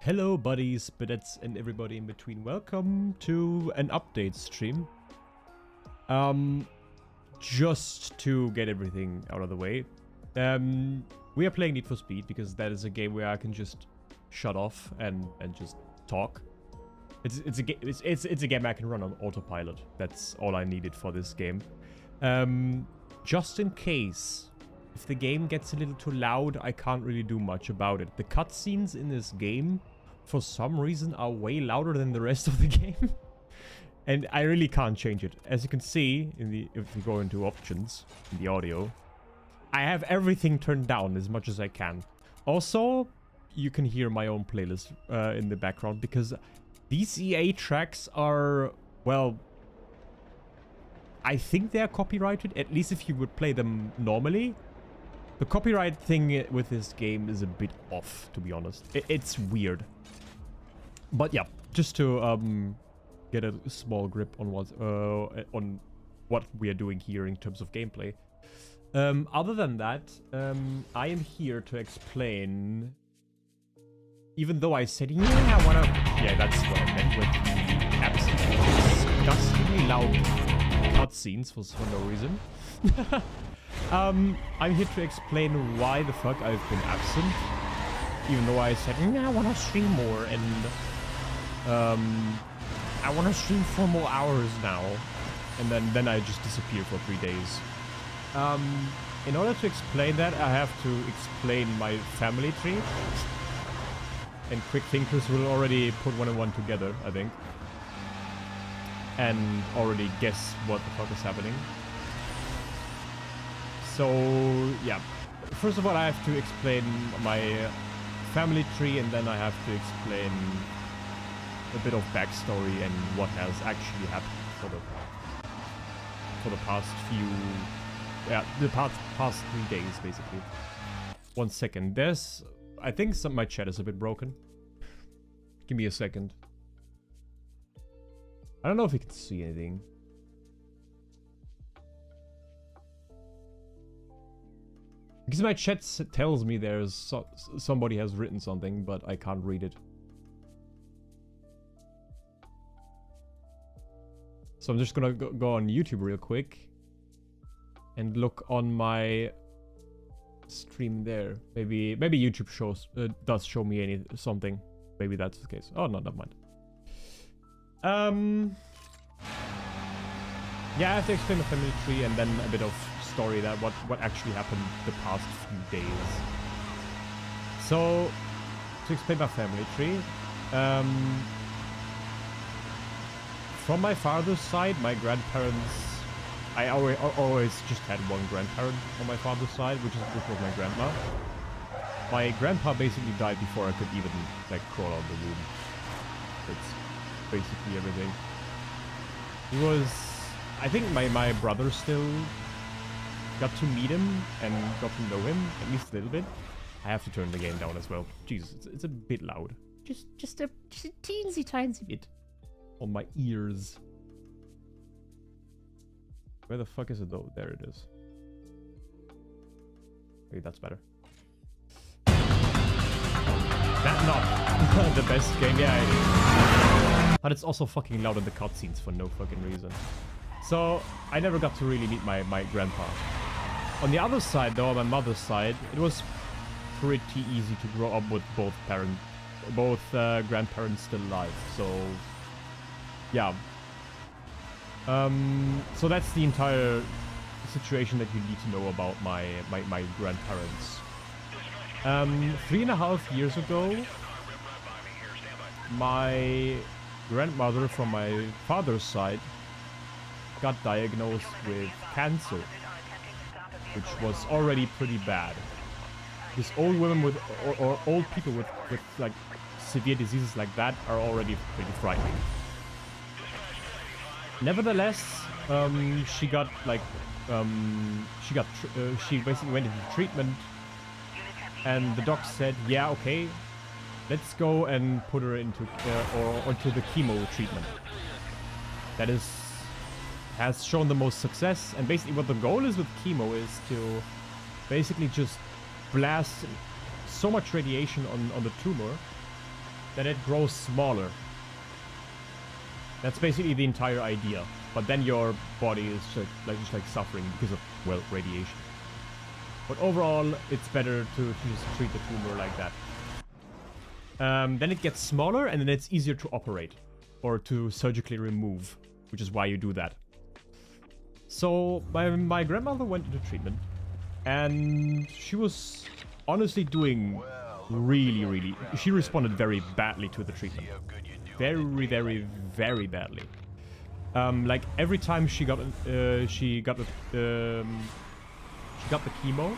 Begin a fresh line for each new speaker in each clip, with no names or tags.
Hello buddies, bidettes and everybody in between. Welcome to an update stream. Just to get everything out of the way. We are playing Need for Speed because that is a game where I can just shut off and just talk. It's a game I can run on autopilot. That's all I needed for this game. Just in case if the game gets a little too loud, I can't really do much about it. The cutscenes in this game, for some reason, are way louder than the rest of the game. And I really can't change it. As you can see, if you go into options, in the audio, I have everything turned down as much as I can. Also, you can hear my own playlist in the background, because these EA tracks are, well, I think they're copyrighted, at least if you would play them normally. The copyright thing with this game is a bit off, to be honest. It's weird. But yeah, just to get a small grip on what we are doing here in terms of gameplay. Other than that, I am here to explain. Even though I said, yeah, I wanna... Yeah, that's what I meant with the absolutely disgustingly loud cutscenes for no reason. I'm here to explain why the fuck I've been absent. Even though I said, I want to stream more, and I want to stream for more hours now. And then I just disappear for 3 days. In order to explain that, I have to explain my family tree. And quick thinkers will already put one and one together, I think. And already guess what the fuck is happening. So, yeah. First of all, I have to explain my family tree, and then I have to explain a bit of backstory and what has actually happened for the past few... Yeah, the past 3 days, basically. 1 second. There's... I think my chat is a bit broken. Give me a second. I don't know if you can see anything. Because my chat tells me there's somebody has written something, but I can't read it. So I'm just gonna go on YouTube real quick and look on my stream there. Maybe YouTube does show me something. Maybe that's the case. Oh no, never mind. Yeah, I have to explain the family tree and then a bit of story that what actually happened the past few days. So to explain my family tree, from my father's side, my grandparents, I always just had one grandparent on my father's side, which was my grandma. My grandpa basically died before I could even like crawl out of the womb. That's basically everything. He was, I think my brother still got to meet him and got to know him, at least a little bit. I have to turn the game down as well. Jesus, it's a bit loud. Just a teensy tiny bit on my ears. Where the fuck is it though? There it is. Maybe that's better. That's not the best game, yeah. But it's also fucking loud in the cutscenes for no fucking reason. So I never got to really meet my grandpa. On the other side, though, on my mother's side, it was pretty easy to grow up with both grandparents still alive. So, yeah. So that's the entire situation that you need to know about my grandparents. 3.5 years ago, my grandmother from my father's side got diagnosed with cancer, which was already pretty bad. These old women with, or old people with like severe diseases like that are already pretty frightening. Nevertheless, she got like, she basically went into treatment, and the doc said, yeah, okay, let's go and put her into the chemo treatment. That has shown the most success, and basically what the goal is with chemo is to basically just blast so much radiation on the tumor then it grows smaller. That's basically the entire idea. But then your body is just like suffering because of, well, radiation. But overall, it's better to just treat the tumor like that. Then it gets smaller, and then it's easier to operate or to surgically remove, which is why you do that. So my grandmother went into treatment, and she was honestly doing really. She responded very badly to the treatment. Very badly. Like every time she got the chemo,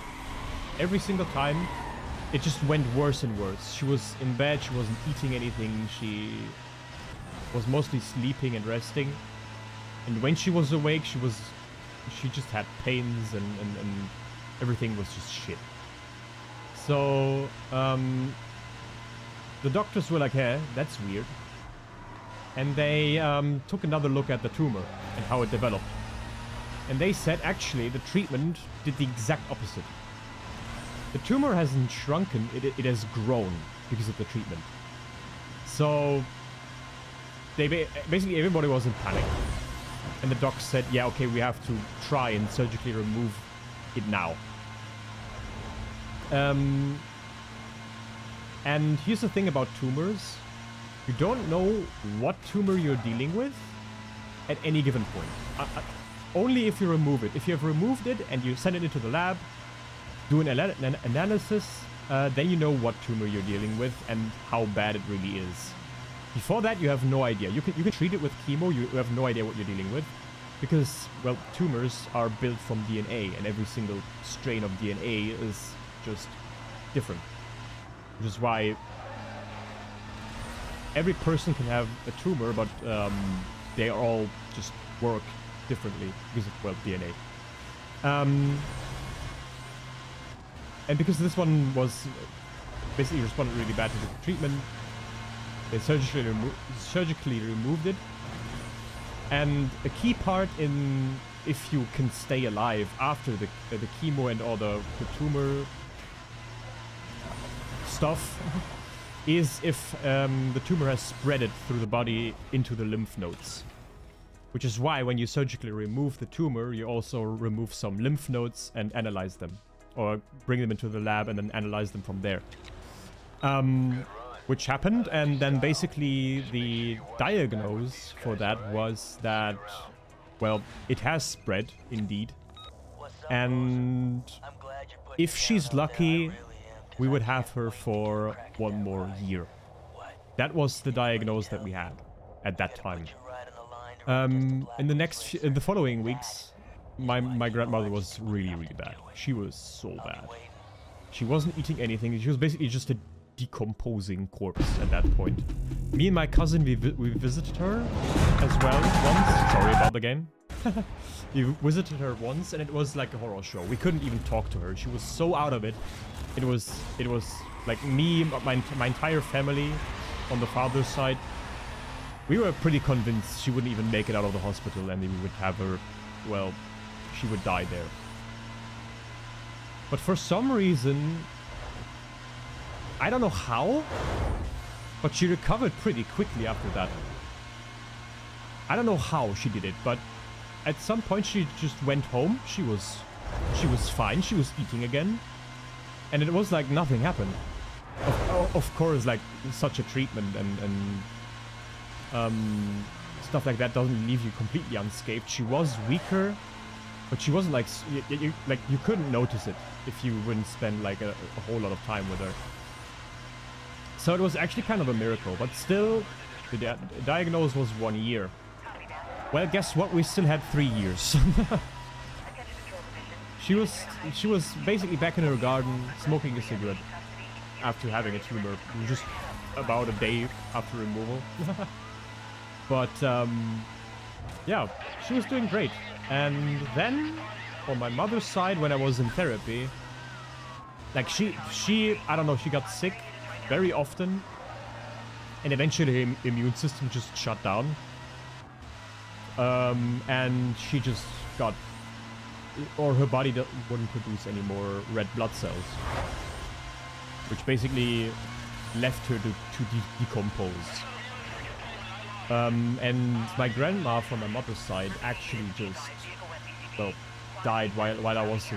every single time it just went worse and worse. She was in bed, she wasn't eating anything, she was mostly sleeping and resting. And when she was awake, she just had pains and everything was just shit. So the doctors were like, hey, that's weird. And they took another look at the tumor and how it developed. And they said, actually, the treatment did the exact opposite. The tumor hasn't shrunken, it has grown because of the treatment. So, basically everybody was in panic. And the doc said, yeah, okay, we have to try and surgically remove it now. And here's the thing about tumors. You don't know what tumor you're dealing with at any given point. Only if you remove it. If you have removed it and you send it into the lab, do an analysis, then you know what tumor you're dealing with and how bad it really is. Before that, you have no idea. You can treat it with chemo, you have no idea what you're dealing with. Because, well, tumors are built from DNA, and every single strain of DNA is just different. Which is why every person can have a tumor, but they all just work differently because of, well, DNA. And because this one was basically responded really bad to the treatment, they surgically removed it. And a key part in if you can stay alive after the chemo and all the tumor stuff is if the tumor has spread it through the body into the lymph nodes. Which is why when you surgically remove the tumor, you also remove some lymph nodes and analyze them. Or bring them into the lab and then analyze them from there. Which happened, and then basically the diagnosis for that was that, well, it has spread, indeed. And if she's lucky, we would have her for 1 more year. That was the diagnosis that we had at that time. In the following weeks, my grandmother was really bad. She was so bad. She wasn't eating anything. She was basically just a decomposing corpse at that point. Me and my cousin, we visited her as well once. Sorry about the game. We visited her once, and it was like a horror show. We couldn't even talk to her. She was so out of it. It was like me, my entire family on the father's side. We were pretty convinced she wouldn't even make it out of the hospital, and we would have her, well, she would die there. But for some reason, I don't know how, but she recovered pretty quickly after that. I don't know how she did it, but at some point she just went home. She was fine. She was eating again. And it was like nothing happened. Of course, like such a treatment and stuff like that doesn't leave you completely unscathed. She was weaker, but she wasn't like you couldn't notice it if you wouldn't spend like a whole lot of time with her. So it was actually kind of a miracle, but still, the diagnosis was 1 year. Well, guess what? We still had 3 years. She was basically back in her garden, smoking a cigarette after having a tumor, just about a day after removal. But yeah, she was doing great. And then, on my mother's side, when I was in therapy, like she I don't know, she got sick very often, and eventually her immune system just shut down. And she just got, or her body wouldn't produce any more red blood cells, which basically left her to decompose. And my grandma from my mother's side actually just, well, died while I was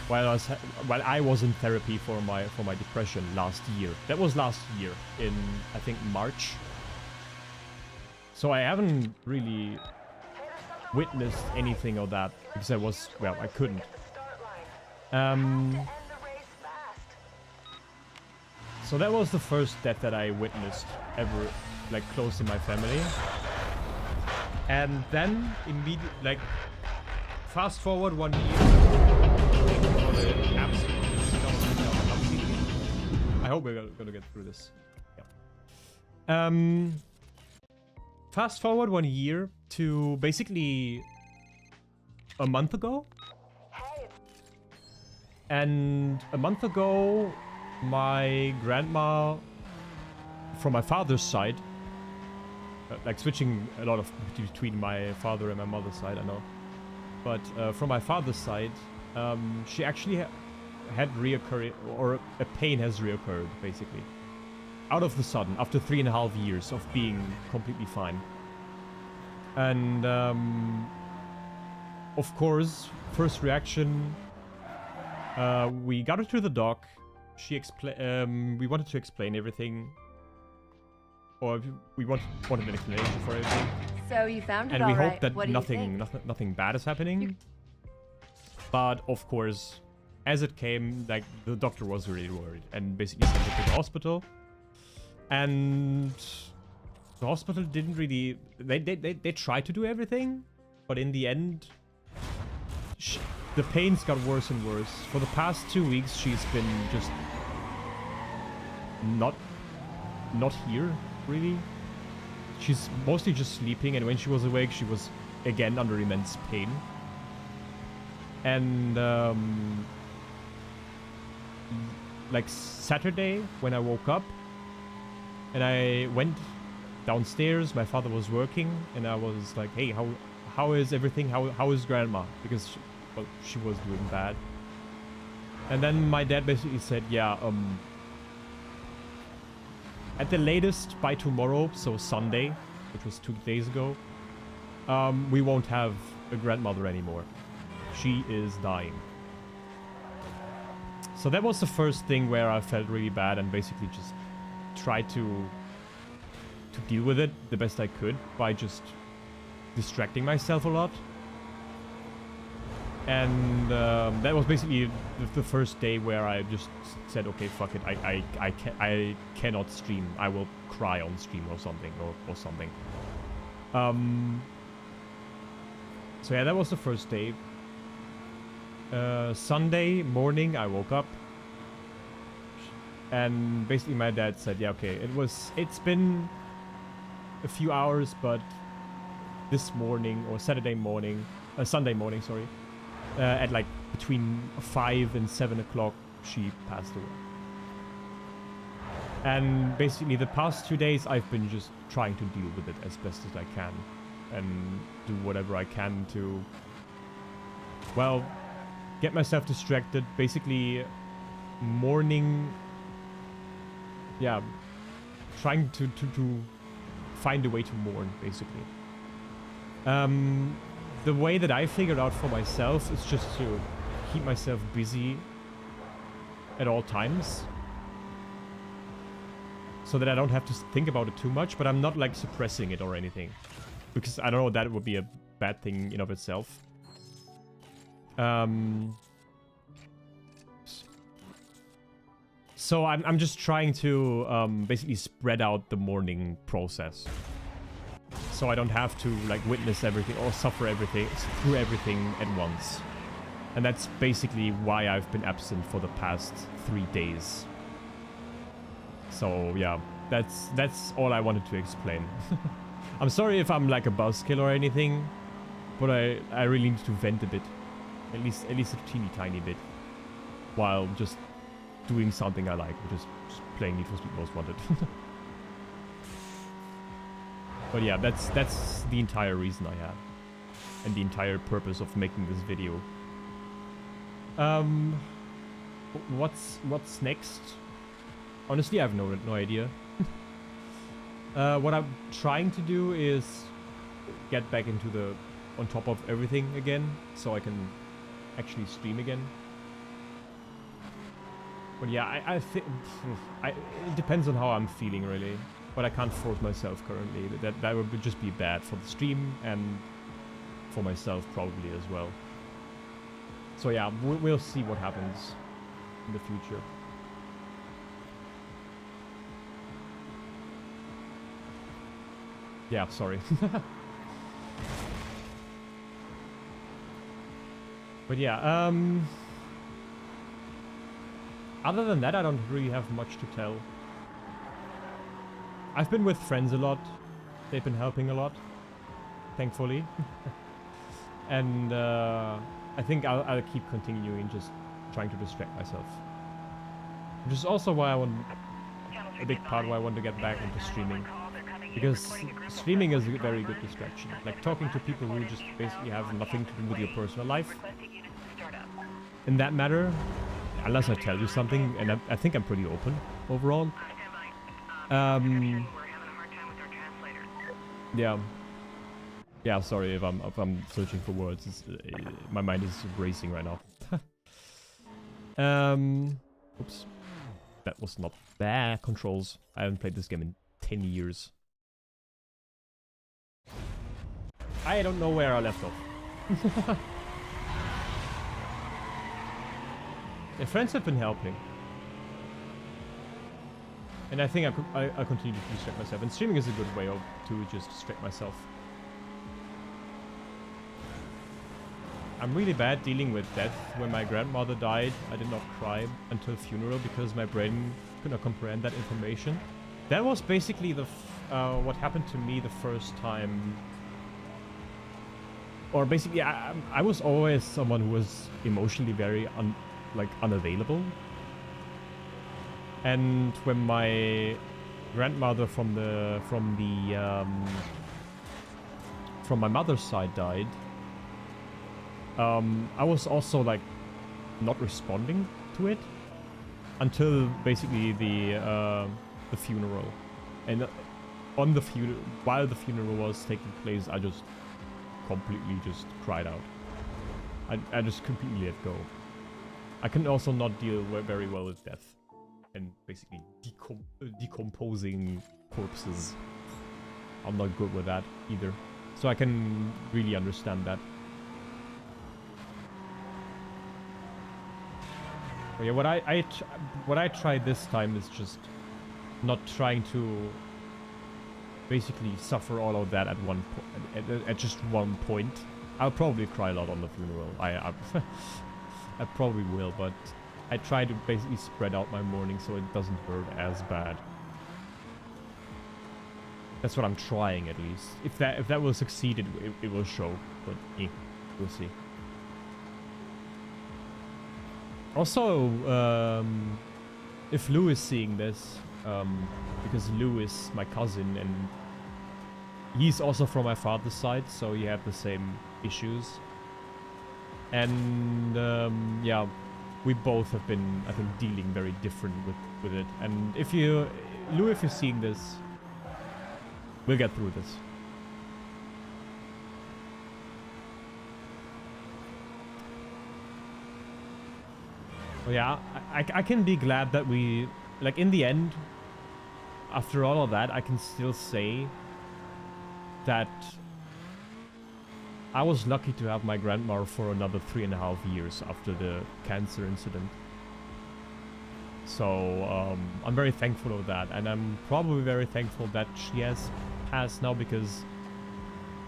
while I was in therapy for my depression last year. That was last year in, I think, March. So I haven't really witnessed anything of that because I couldn't. So that was the first death that I witnessed ever, like, close to my family. And then immediately, like, fast forward 1 year. I hope we're gonna get through this. Yeah. Fast forward 1 year to basically a month ago. And a month ago, my grandma from my father's side, like switching a lot of between my father and my mother's side, I know. But from my father's side, she actually had reoccurred, or a pain has reoccurred, basically. Out of the sudden, after 3.5 years of being completely fine. And, of course, first reaction, we got her to the doc. We wanted to explain everything. Or we wanted an explanation for everything.
So you found it
and
all
we
right.
hope that
What do you think?
nothing bad is happening. But of course, as it came, like, the doctor was really worried and basically sent her to the hospital. And the hospital didn't really. They tried to do everything, but in the end, the pains got worse and worse. For the past 2 weeks, she's been just not here, really. She's mostly just sleeping, and when she was awake, she was again under immense pain. And like Saturday, when I woke up and I went downstairs, my father was working, and I was like, "Hey, how is everything? How is grandma?" Because she was doing bad. And then my dad basically said, "Yeah, at the latest by tomorrow, so Sunday, which was 2 days ago, we won't have a grandmother anymore. She is dying." So that was the first thing where I felt really bad and basically just tried to deal with it the best I could by just distracting myself a lot. And that was basically the first day where I just said, "Okay, fuck it. I cannot stream. I will cry on stream or something or something." So yeah, that was the first day. Sunday morning, I woke up, and basically my dad said, "Yeah, okay, it's been a few hours, but this morning or Sunday morning, sorry." At like between 5 and 7 o'clock, she passed away. And basically the past 2 days, I've been just trying to deal with it as best as I can. And do whatever I can to, well, get myself distracted. Basically, mourning, yeah, trying to find a way to mourn, basically. The way that I figured out for myself is just to keep myself busy at all times, so that I don't have to think about it too much, but I'm not like suppressing it or anything, because I don't know, that would be a bad thing in of itself. So I'm just trying to basically spread out the mourning process, so I don't have to like witness everything or suffer everything through everything at once. And that's basically why I've been absent for the past 3 days. So yeah, that's all I wanted to explain. I'm sorry if I'm like a buzzkill or anything, but I really need to vent a bit, at least a teeny tiny bit, while just doing something I like, which is just playing Need for Speed Most Wanted. But yeah, that's the entire reason I have, and the entire purpose of making this video. What's next? Honestly, I have no idea. What I'm trying to do is get back into the on top of everything again, so I can actually stream again. But yeah, I think it depends on how I'm feeling really. But I can't force myself currently. That would just be bad for the stream and for myself probably as well. So yeah, we'll see what happens in the future. Yeah, sorry. But yeah, other than that, I don't really have much to tell. I've been with friends a lot. They've been helping a lot, thankfully. And I think I'll keep continuing just trying to distract myself. Which is also why I want, a big part why I want to get back into streaming. Because streaming is a very good distraction. Like talking to people who just basically have nothing to do with your personal life. In that matter, unless I tell you something, and I think I'm pretty open overall. Yeah. Yeah, sorry if I'm searching for words. It's, my mind is racing right now. Oops. That was not bad controls. I haven't played this game in 10 years. I don't know where I left off. Yeah, friends have been helping. And I think I continue to distract myself. And streaming is a good way to just distract myself. I'm really bad dealing with death. When my grandmother died, I did not cry until funeral because my brain could not comprehend that information. That was basically the what happened to me the first time. Or basically, I was always someone who was emotionally very unavailable. And when my grandmother from my mother's side died, I was also like not responding to it until basically the funeral. And on the funeral, while the funeral was taking place, I just completely just cried out. I just completely let go. I can also not deal very well with death and basically decomposing corpses. I'm not good with that either, so I can really understand that. But yeah, what I tried this time is just not trying to basically suffer all of that at one at just one point. I'll probably cry a lot on the funeral. I probably will, but I try to basically spread out my mourning so it doesn't hurt as bad. That's what I'm trying, at least. If that will succeed, it will show. But we'll see. Also, if Lou is seeing this, because Lou is my cousin and he's also from my father's side, so he had the same issues. And yeah, we both have been, I think, dealing very different with it. And if you, Lou, if you're seeing this, we'll get through this. Well, yeah, I can be glad that we, like, in the end, after all of that, I can still say that I was lucky to have my grandma for another 3.5 years after the cancer incident. So I'm very thankful of that, and I'm probably very thankful that she has passed now, because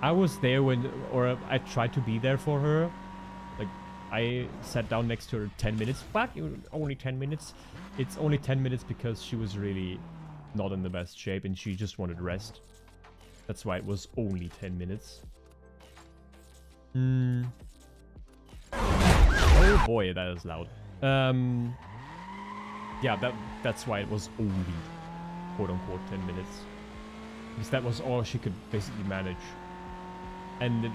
I was there when, or I tried to be there for her. Like, I sat down next to her 10 minutes, but only 10 minutes. It's only 10 minutes because she was really not in the best shape and she just wanted rest. That's why it was only 10 minutes. Oh boy, that is loud. Yeah, that's why it was only quote-unquote 10 minutes. Because that was all she could basically manage. And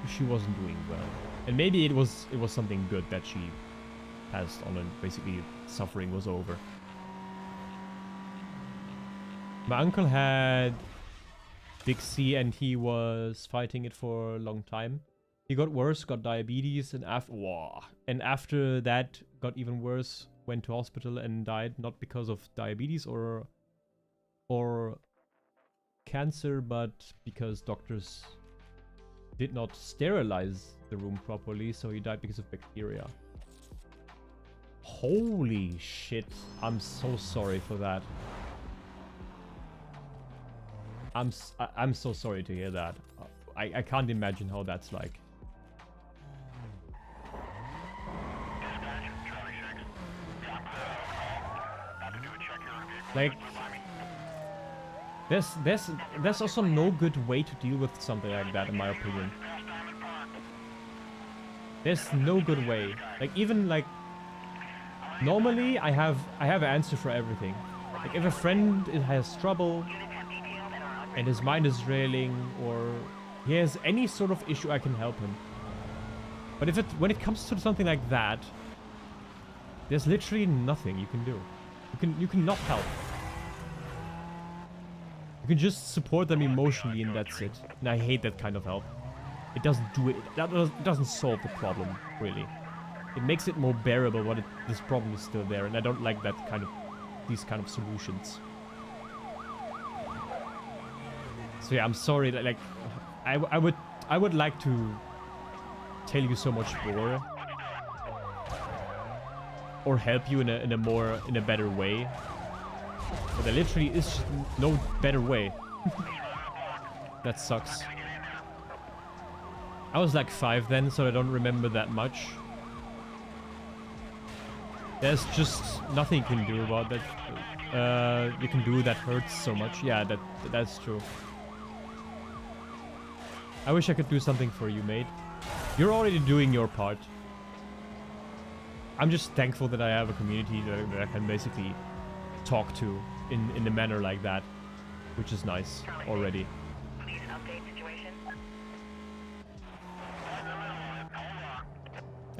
she wasn't doing well. And maybe it was something good that she passed on and basically suffering was over. My uncle had Big C and he was fighting it for a long time. He got worse, got diabetes, and after that got even worse, went to hospital and died, not because of diabetes or cancer, but because doctors did not sterilize the room properly, so he died because of bacteria. Holy shit, I'm so sorry for that. I'm so sorry to hear that. I can't imagine how that's like. Like, there's also no good way to deal with something like that, in my opinion. There's no good way. Like, even like normally I have an answer for everything. Like, if a friend has trouble and his mind is railing, or he has any sort of issue, I can help him. But when it comes to something like that, there's literally nothing you can do. You can not help. You can just support them emotionally, and that's it. And I hate that kind of help. It doesn't do it. It doesn't solve the problem, really. It makes it more bearable, but this problem is still there, and I don't like these kind of solutions. So yeah, I'm sorry that, like, I would like to tell you so much more, or help you in a better way, but there literally is just no better way. That sucks. I was like 5 then, so I don't remember that much. There's just nothing you can do about that. You can do that hurts so much. Yeah, that's true. I wish I could do something for you, mate. You're already doing your part. I'm just thankful that I have a community that I can basically talk to in a manner like that, which is nice already.
Please update situation.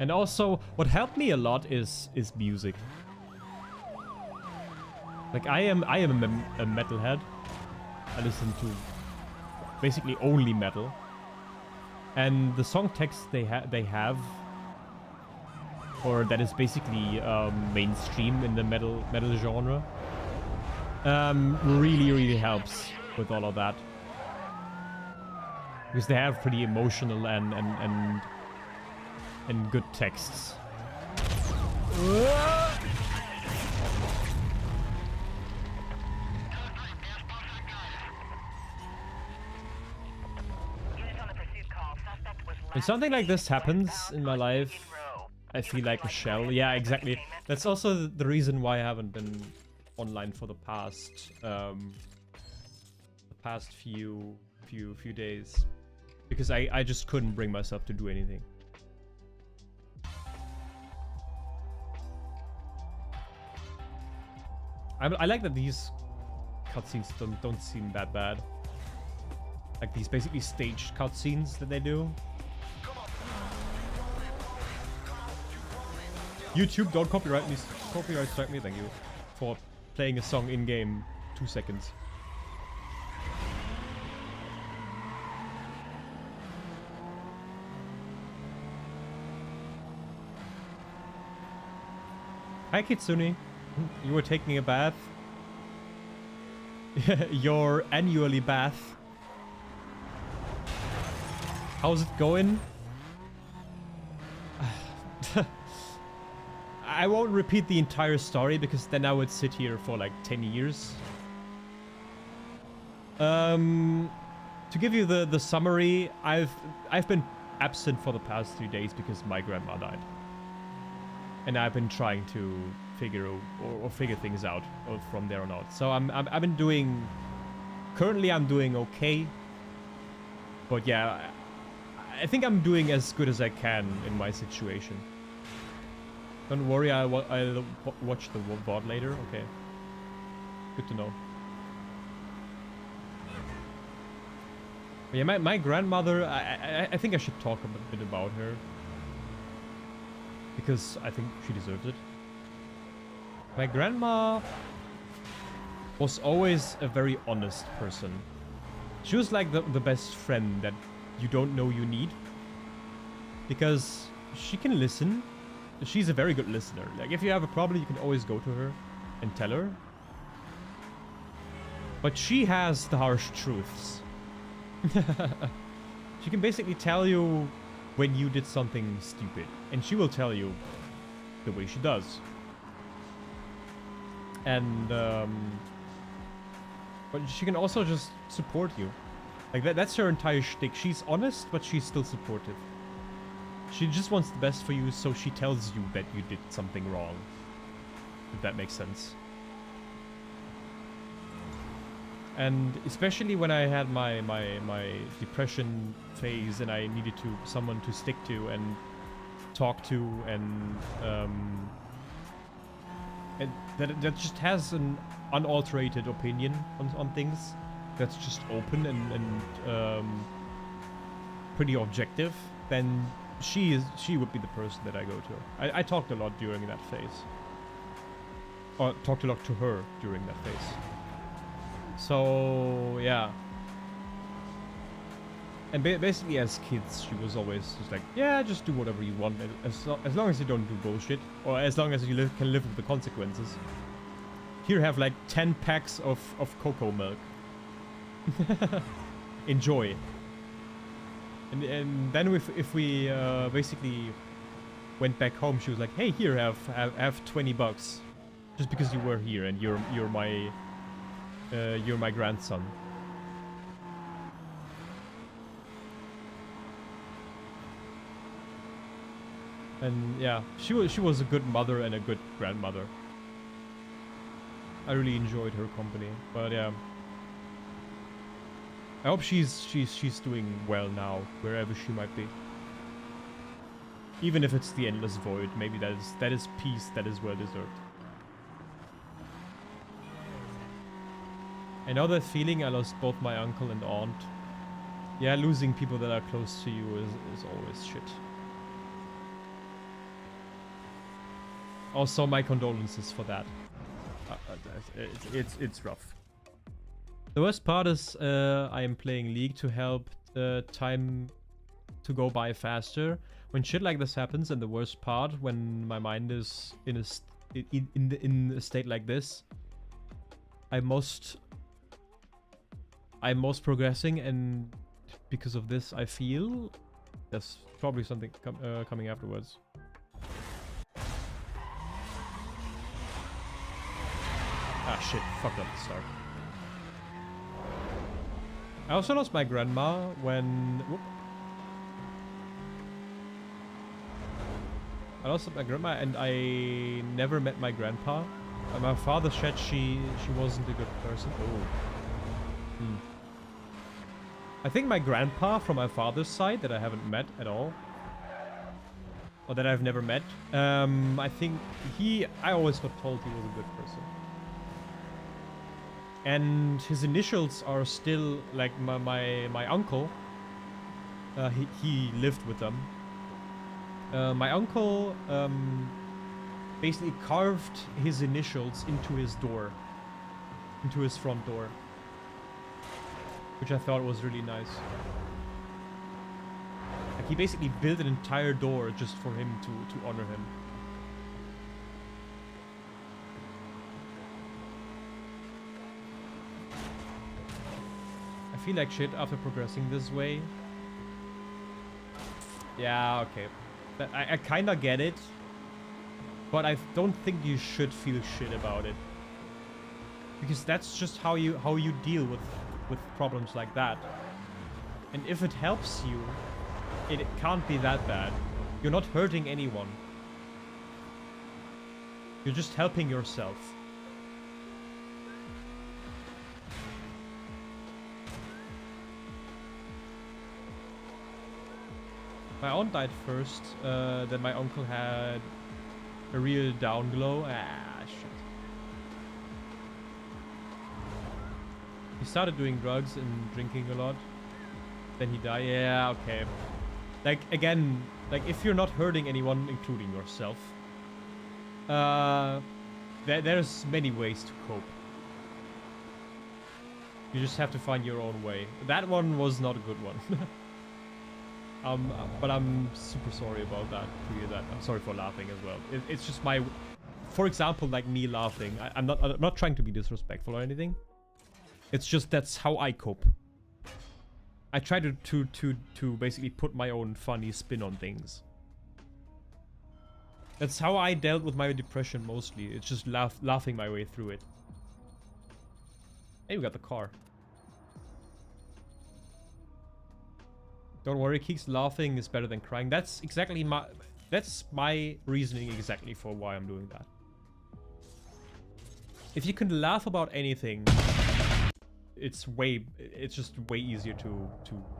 And also, what helped me a lot is music. Like, I am a metalhead. I listen to basically only metal. And the song text they have, or that is basically mainstream in the metal genre, really helps with all of that, because they have pretty emotional and good texts. When something like this happens in my life, I feel like a shell. Yeah, exactly. That's also the reason why I haven't been online for the past few days, because I just couldn't bring myself to do anything. I like that these cutscenes don't seem that bad. Like these basically staged cutscenes that they do. YouTube, don't copyright strike me, thank you, for playing a song in game 2 seconds. Hi Kitsune, you were taking a bath? Your annually bath. How's it going? I won't repeat the entire story, because then I would sit here for like 10 years. To give you the summary, I've been absent for the past 3 days because my grandma died. And I've been trying to figure things out from there on out. So I've been doing... Currently I'm doing okay. But yeah, I think I'm doing as good as I can in my situation. Don't worry, I'll watch the VOD later. Okay. Good to know. But yeah, my grandmother, I think I should talk a bit about her, because I think she deserves it. My grandma was always a very honest person. She was like the best friend that you don't know you need. Because she can listen. She's a very good listener. Like, if you have a problem, you can always go to her and tell her. But she has the harsh truths. She can basically tell you when you did something stupid. And she will tell you the way she does. And, but she can also just support you. Like, that's her entire shtick. She's honest, but she's still supportive. She just wants the best for you, so she tells you that you did something wrong. If that makes sense. And especially when I had my depression phase and I needed someone to stick to and talk to and that just has an unalterated opinion on things. That's just open and pretty objective. Then she would be the person that I go to. I talked a lot during that phase. Or talked a lot to her during that phase. So, yeah. And basically as kids, she was always just like, yeah, just do whatever you want. As long as you don't do bullshit. Or as long as you can live with the consequences. Here have like 10 packs of cocoa milk. Enjoy. And then if we basically went back home, she was like, "Hey, here, have $20, just because you were here and you're my grandson." And yeah, she was a good mother and a good grandmother. I really enjoyed her company, but yeah. I hope she's doing well now, wherever she might be. Even if it's the endless void, maybe that is peace that is well deserved. I know that feeling. I lost both my uncle and aunt. Yeah, losing people that are close to you is always shit. Also, my condolences for that. It's rough. The worst part is I am playing League to help the time to go by faster. When shit like this happens, and the worst part, when my mind is in a state like this, I'm most progressing, and because of this, I feel there's probably something coming afterwards. Ah shit! Fucked up the start. I also lost my grandma when... Whoop. I lost my grandma and I never met my grandpa. My father said she wasn't a good person. Oh. I think my grandpa from my father's side that I haven't met at all. Or that I've never met. I think I always got told he was a good person. And his initials are still like my uncle. He lived with them. My uncle basically carved his initials into his door, into his front door, which I thought was really nice. Like, he basically built an entire door just for him to honor him. I feel like shit after progressing this way. Yeah, okay. I kinda get it. But I don't think you should feel shit about it. Because that's just how you deal with problems like that. And if it helps you, it can't be that bad. You're not hurting anyone. You're just helping yourself. My aunt died first, then my uncle had a real downglow. Ah, shit. He started doing drugs and drinking a lot. Then he died. Yeah, okay. Like, again, like, if you're not hurting anyone, including yourself, there's many ways to cope. You just have to find your own way. That one was not a good one. But I'm super sorry about that. To hear that. I'm sorry for laughing as well. It's just my... For example, like me laughing. I'm not trying to be disrespectful or anything. It's just that's how I cope. I try to basically put my own funny spin on things. That's how I dealt with my depression mostly. It's just laughing my way through it. Hey, we got the car. Don't worry, Keeks, laughing is better than crying. That's exactly my reasoning exactly for why I'm doing that. If you can laugh about anything, it's just way easier to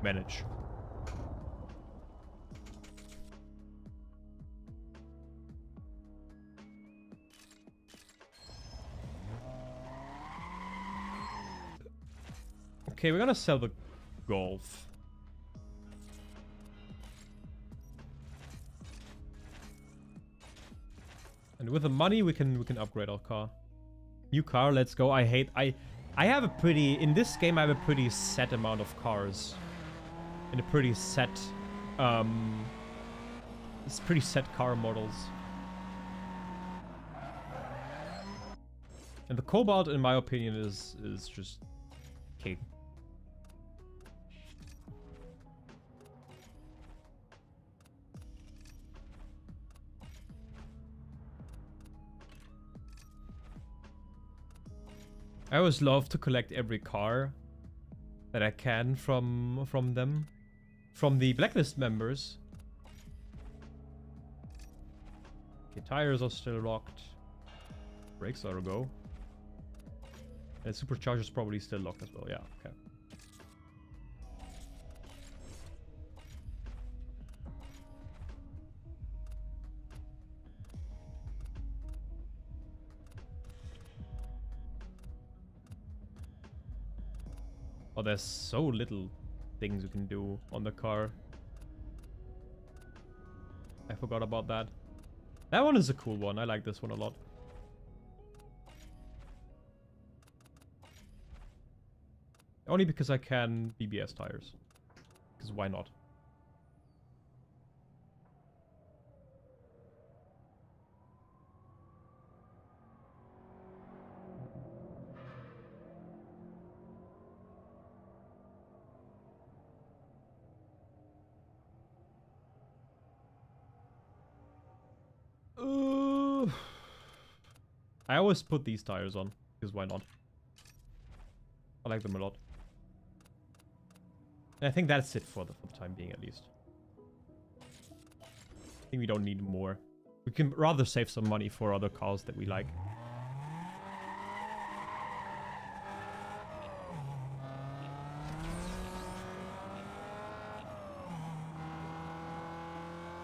manage. Okay, we're gonna sell the Golf. And with the money we can upgrade our car. New car, let's go. I have a pretty... In this game, I have a pretty set amount of cars. And a pretty set... It's pretty set car models. And the Cobalt, in my opinion, is just... king. I always love to collect every car that I can from them. From the Blacklist members. Okay, tires are still locked. Brakes are a go. And supercharger's probably still locked as well. Yeah, okay. Oh, there's so little things you can do on the car. I forgot about that. That one is a cool one. I like this one a lot. Only because I can BBS tires. Because why not? I always put these tires on, because why not? I like them a lot. And I think that's it for the time being, at least. I think we don't need more. We can rather save some money for other cars that we like.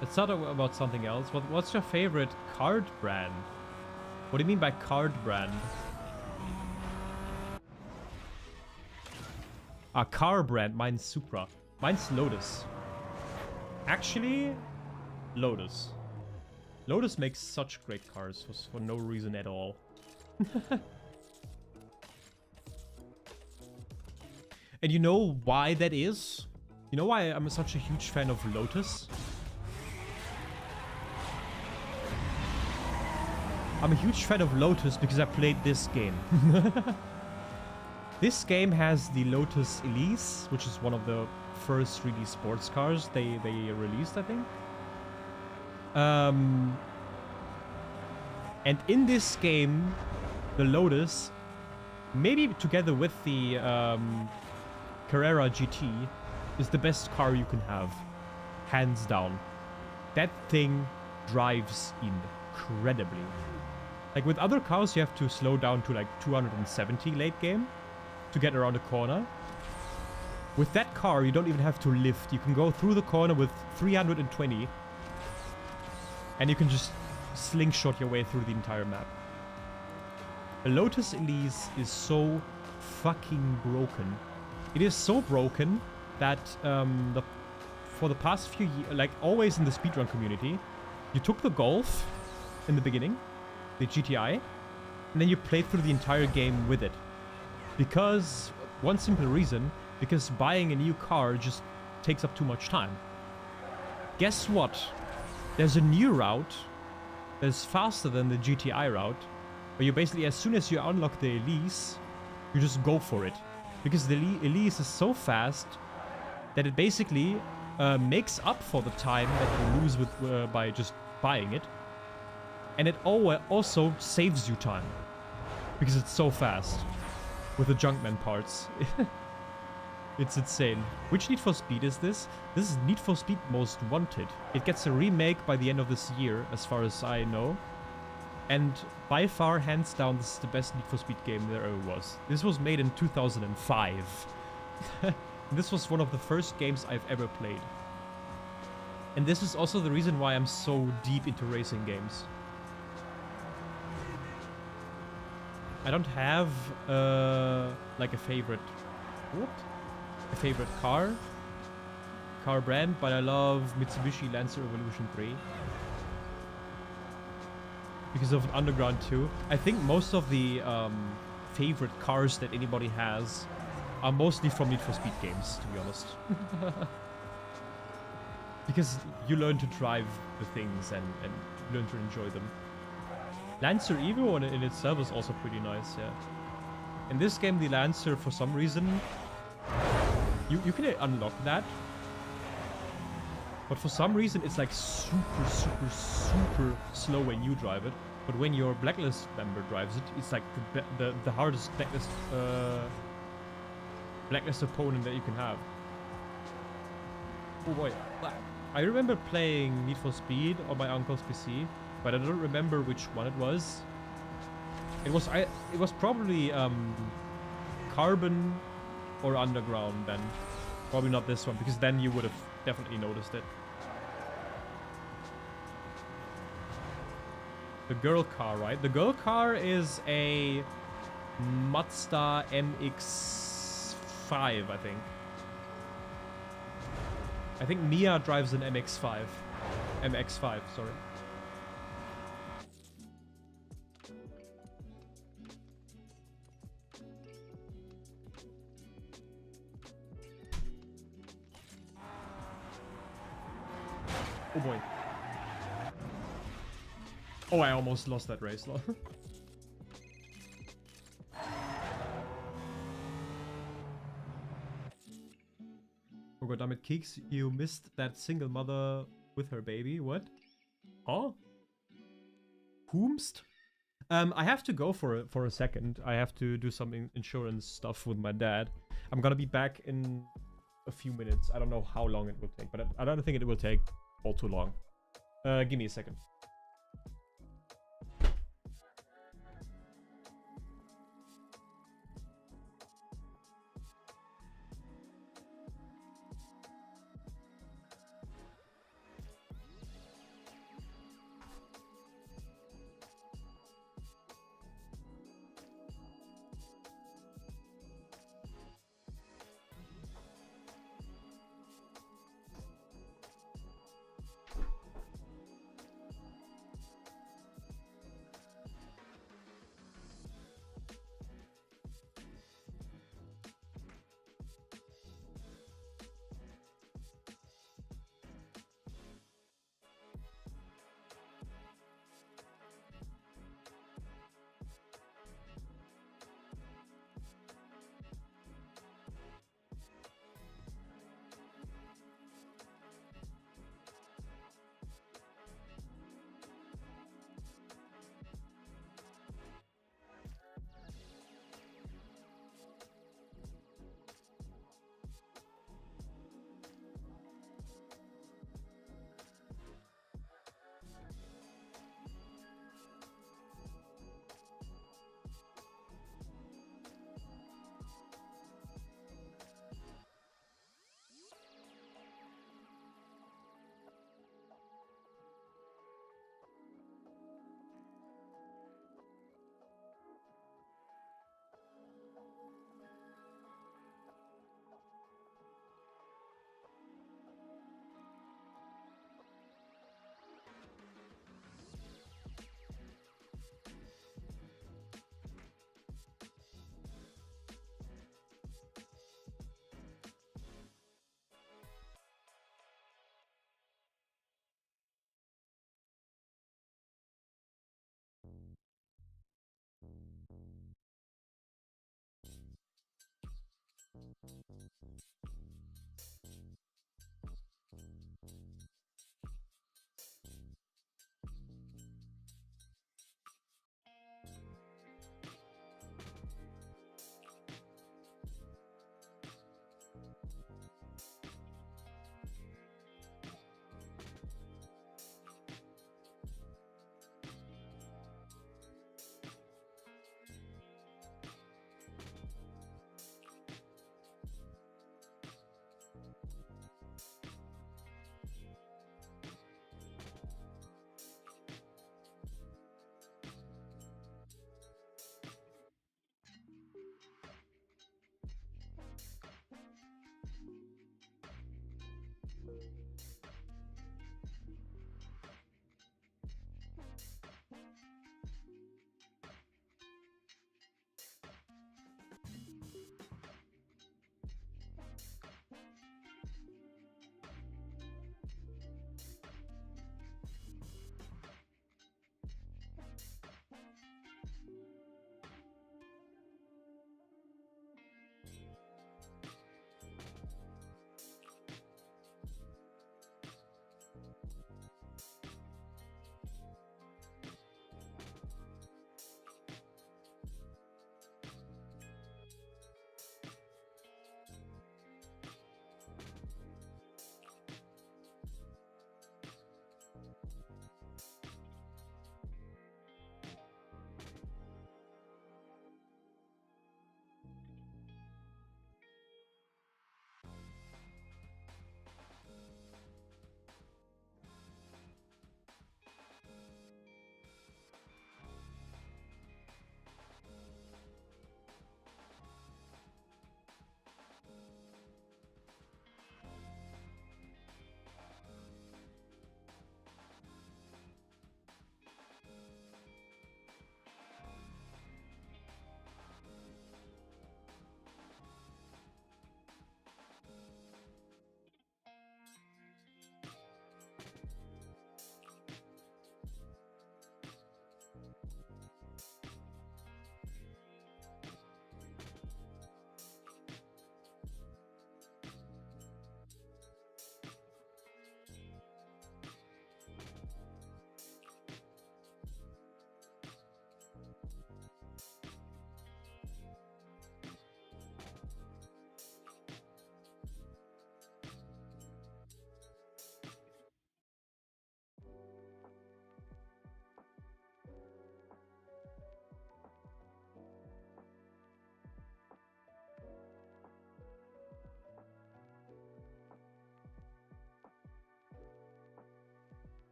Let's talk about something else. What's your favorite card brand? What do you mean by card brand? Car brand. Mine's Supra. Mine's Lotus. Actually, Lotus. Lotus makes such great cars for no reason at all. And you know why that is? You know why I'm such a huge fan of Lotus? I'm a huge fan of Lotus because I played this game. This game has the Lotus Elise, which is one of the first 3D sports cars they released, I think. And in this game, the Lotus, maybe together with the Carrera GT, is the best car you can have. Hands down. That thing drives incredibly. Like with other cars, you have to slow down to like 270 late game to get around a corner. With that car, you don't even have to lift. You can go through the corner with 320 and you can just slingshot your way through the entire map. The Lotus Elise is so fucking broken. It is so broken that for the past few years, like always in the speedrun community, you took the Golf in the beginning, the GTI, and then you played through the entire game with it. Because One simple reason, because buying a new car just takes up too much time. Guess what? There's a new route that's faster than the GTI route, where you basically, as soon as you unlock the Elise, you just go for it. Because the Elise is so fast that it basically makes up for the time that you lose with by just buying it. And it also saves you time. Because it's so fast. With the Junkman parts. It's insane. Which Need for Speed is this? This is Need for Speed Most Wanted. It gets a remake by the end of this year, as far as I know. And by far, hands down, this is the best Need for Speed game there ever was. This was made in 2005. This was one of the first games I've ever played. And this is also the reason why I'm so deep into racing games. I don't have like a favorite car brand, but I love Mitsubishi Lancer Evolution 3 because of Underground 2. I think most of the favorite cars that anybody has are mostly from Need for Speed games, to be honest. Because you learn to drive the things and learn to enjoy them. Lancer Evo in itself is also pretty nice, yeah. In this game, the Lancer, for some reason, you can unlock that. But for some reason, it's like super slow when you drive it. But when your Blacklist member drives it, it's like the hardest Blacklist opponent that you can have. Oh boy. I remember playing Need for Speed on my uncle's PC, but I don't remember which one it was. It was probably Carbon or Underground then. Probably not this one, because then you would have definitely noticed it. The girl car, right? The girl car is a Mazda MX-5, I think. I think Mia drives an MX-5. MX-5, sorry. Oh boy. Oh, I almost lost that race. Oh god damn it, Keeks, you missed that single mother with her baby. What? Huh? Whomst? I have to go for a second. I have to do some insurance stuff with my dad. I'm gonna be back in a few minutes. I don't know how long it will take, but I don't think it will take all too long. Give me a second.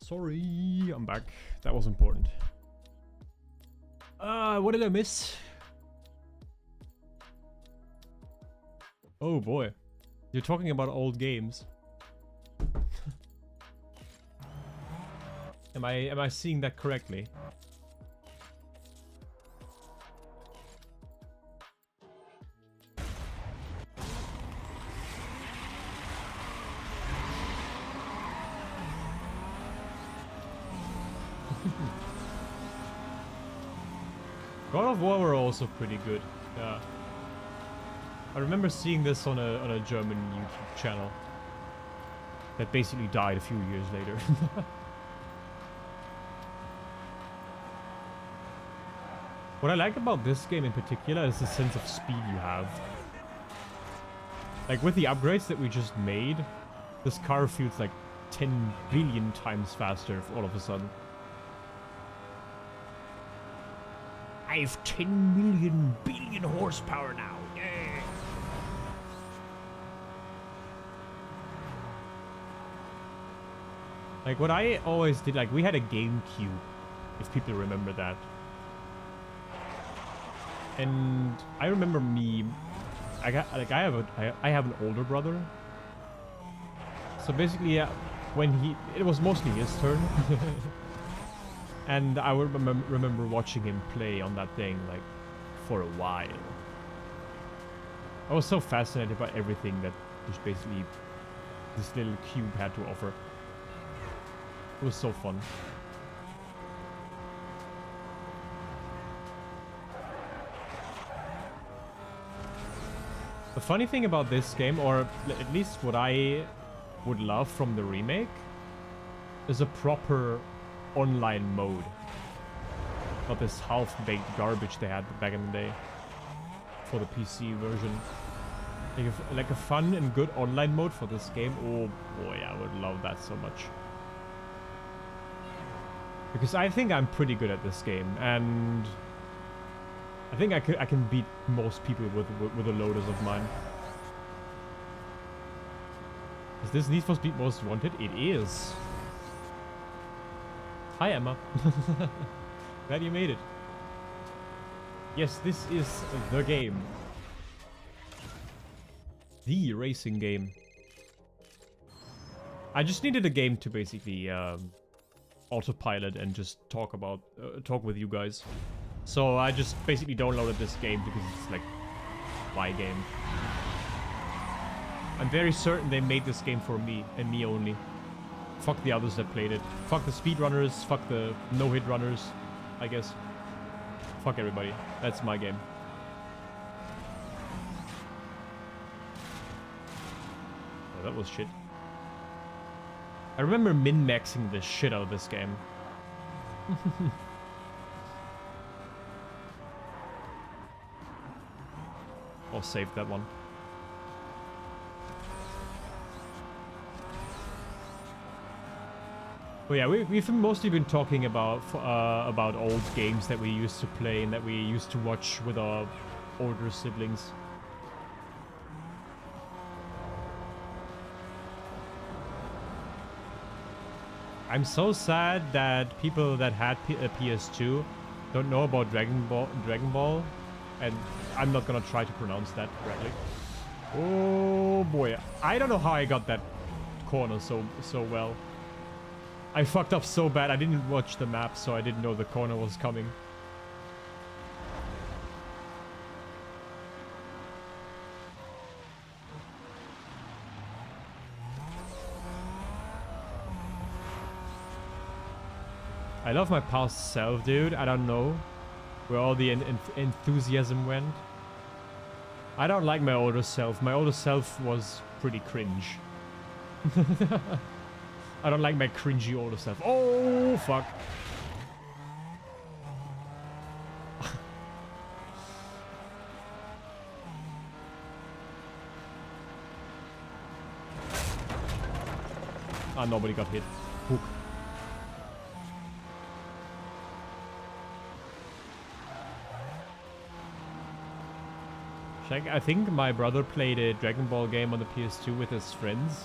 Sorry, I'm back. That was important. What did I miss? Oh boy. You're talking about old games. Am I seeing that correctly? God of War were also pretty good. Yeah. I remember seeing this on a German YouTube channel that basically died a few years later. What I like about this game in particular is the sense of speed you have. Like with the upgrades that we just made, this car feels like 10 billion times faster all of a sudden. I have 10 billion horsepower now. Yeah. Like what I always did, like we had a GameCube, if people remember that. And I remember I have an older brother. So basically, when it was mostly his turn. And I would remember watching him play on that thing, like, for a while. I was so fascinated by everything that just basically this little cube had to offer. It was so fun. The funny thing about this game, or at least what I would love from the remake, is a proper online mode. Not this half-baked garbage they had back in the day for the PC version. Like a fun and good online mode for this game. Oh boy, I would love that so much. Because I think I'm pretty good at this game, and I think I can beat most people with the loaders of mine. Is this Need for Speed Most Wanted? It is. Hi, Emma. Glad you made it. Yes, this is the game. The racing game. I just needed a game to basically autopilot and just talk with you guys. So I just basically downloaded this game because it's like my game. I'm very certain they made this game for me and me only. Fuck the others that played it. Fuck the speedrunners. Fuck the no-hit runners, I guess. Fuck everybody. That's my game. Oh, that was shit. I remember min-maxing the shit out of this game. I'll save that one. Well, yeah, we've mostly been talking about old games that we used to play and that we used to watch with our older siblings. I'm so sad that people that had a PS2 don't know about Dragon Ball, and I'm not gonna try to pronounce that correctly. Oh boy, I don't know how I got that corner so well. I fucked up so bad. I didn't watch the map, so I didn't know the corner was coming. I love my past self, dude. I don't know where all the enthusiasm went. I don't like my older self. My older self was pretty cringe. I don't like my cringy older self. Oh, fuck. Ah, nobody got hit. Hook. I think my brother played a Dragon Ball game on the PS2 with his friends.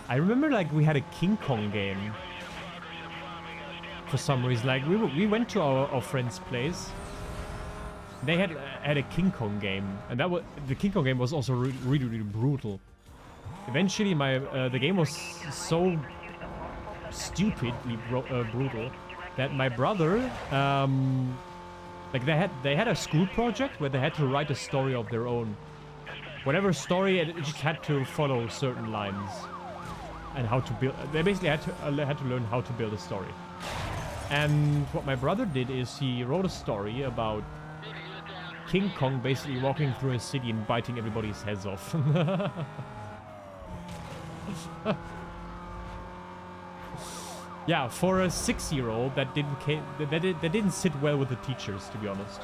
I remember like we had a King Kong game for some reason. Like we went to our friend's place. They had a King Kong game, and the King Kong game was also really brutal. Eventually, the game was so stupidly brutal that my brother, like they had a school project where they had to write a story of their own. Whatever story, it just had to follow certain lines and how to build. They basically had to learn how to build a story. And what my brother did is he wrote a story about King Kong basically walking through a city and biting everybody's heads off. Yeah, for a 6-year-old, that didn't sit well with the teachers, to be honest.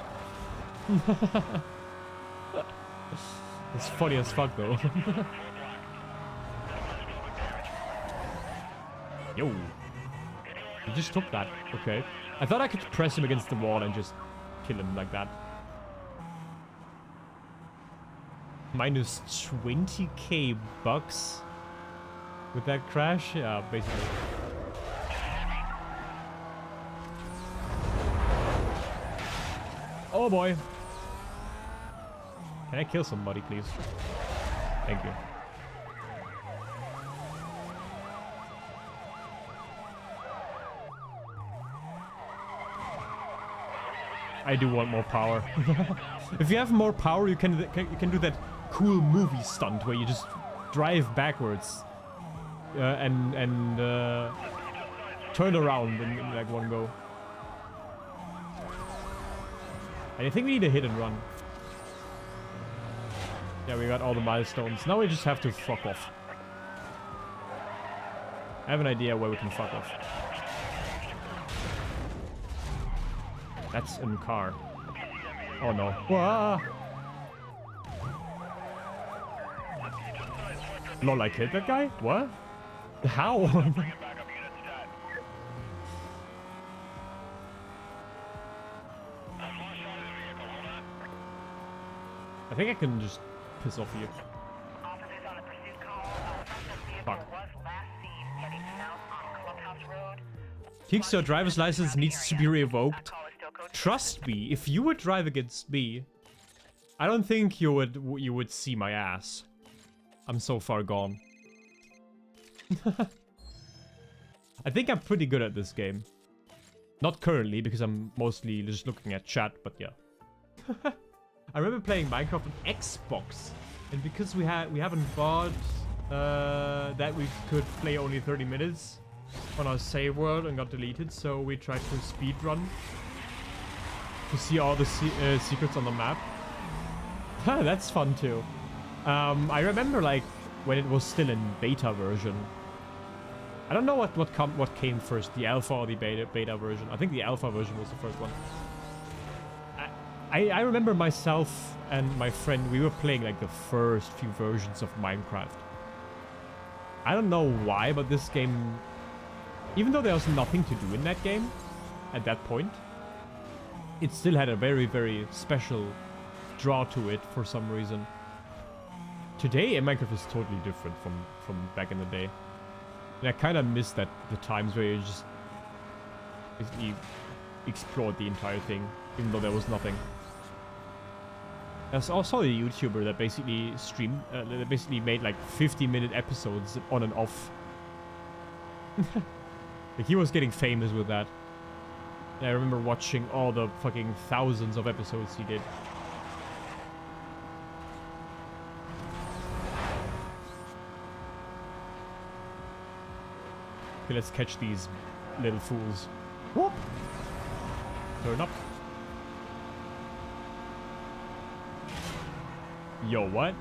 It's funny as fuck, though. Yo. He just took that. Okay. I thought I could press him against the wall and just kill him like that. Minus 20k bucks with that crash? Yeah, basically. Oh boy. Can I kill somebody, please? Thank you. I do want more power. If you have more power, you can do that cool movie stunt where you just drive backwards and turn around in like one go. And I think we need a hit and run. Yeah, we got all the milestones. Now we just have to fuck off. I have an idea where we can fuck off. That's in the car. Oh no. Wah! Lol, I killed that guy? What? How? I think I can just piss off you. Fuck. Kickstart driver's license needs to be revoked. Trust me, if you would drive against me, I don't think you would see my ass. I'm so far gone. I think I'm pretty good at this game. Not currently, because I'm mostly just looking at chat, but yeah. I remember playing Minecraft on Xbox, and because we haven't bought that we could play only 30 minutes on our save world and got deleted, so we tried to speedrun to see all the secrets on the map. That's fun too. I remember like when it was still in beta version. I don't know what came first, the alpha or the beta version. I think the alpha version was the first one. I remember myself and my friend, we were playing like the first few versions of Minecraft. I don't know why, but this game, even though there was nothing to do in that game at that point, it still had a very, very special draw to it for some reason. Today, Minecraft is totally different from back in the day. And I kind of miss the times where you just basically explored the entire thing, even though there was nothing. There's also a YouTuber that basically streamed, that basically made like 50-minute episodes on and off. Like he was getting famous with that. And I remember watching all the fucking thousands of episodes he did. Okay, let's catch these little fools. Whoop! Turn up. Yo, what?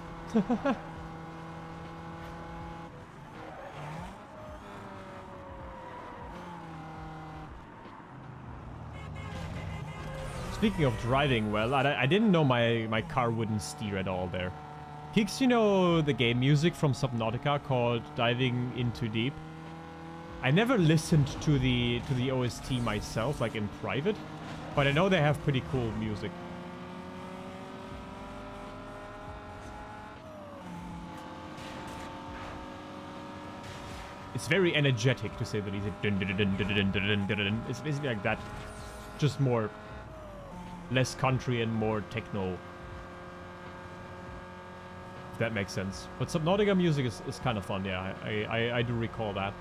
Speaking of driving well, I didn't know my car wouldn't steer at all there. Kicks, you know the game music from Subnautica called Diving Into Deep? I never listened to the OST myself, like in private, but I know they have pretty cool music. It's very energetic, to say the least. It's basically like that. Just more... less country and more techno. If that makes sense. But Subnautica music is kind of fun, yeah. I do recall that.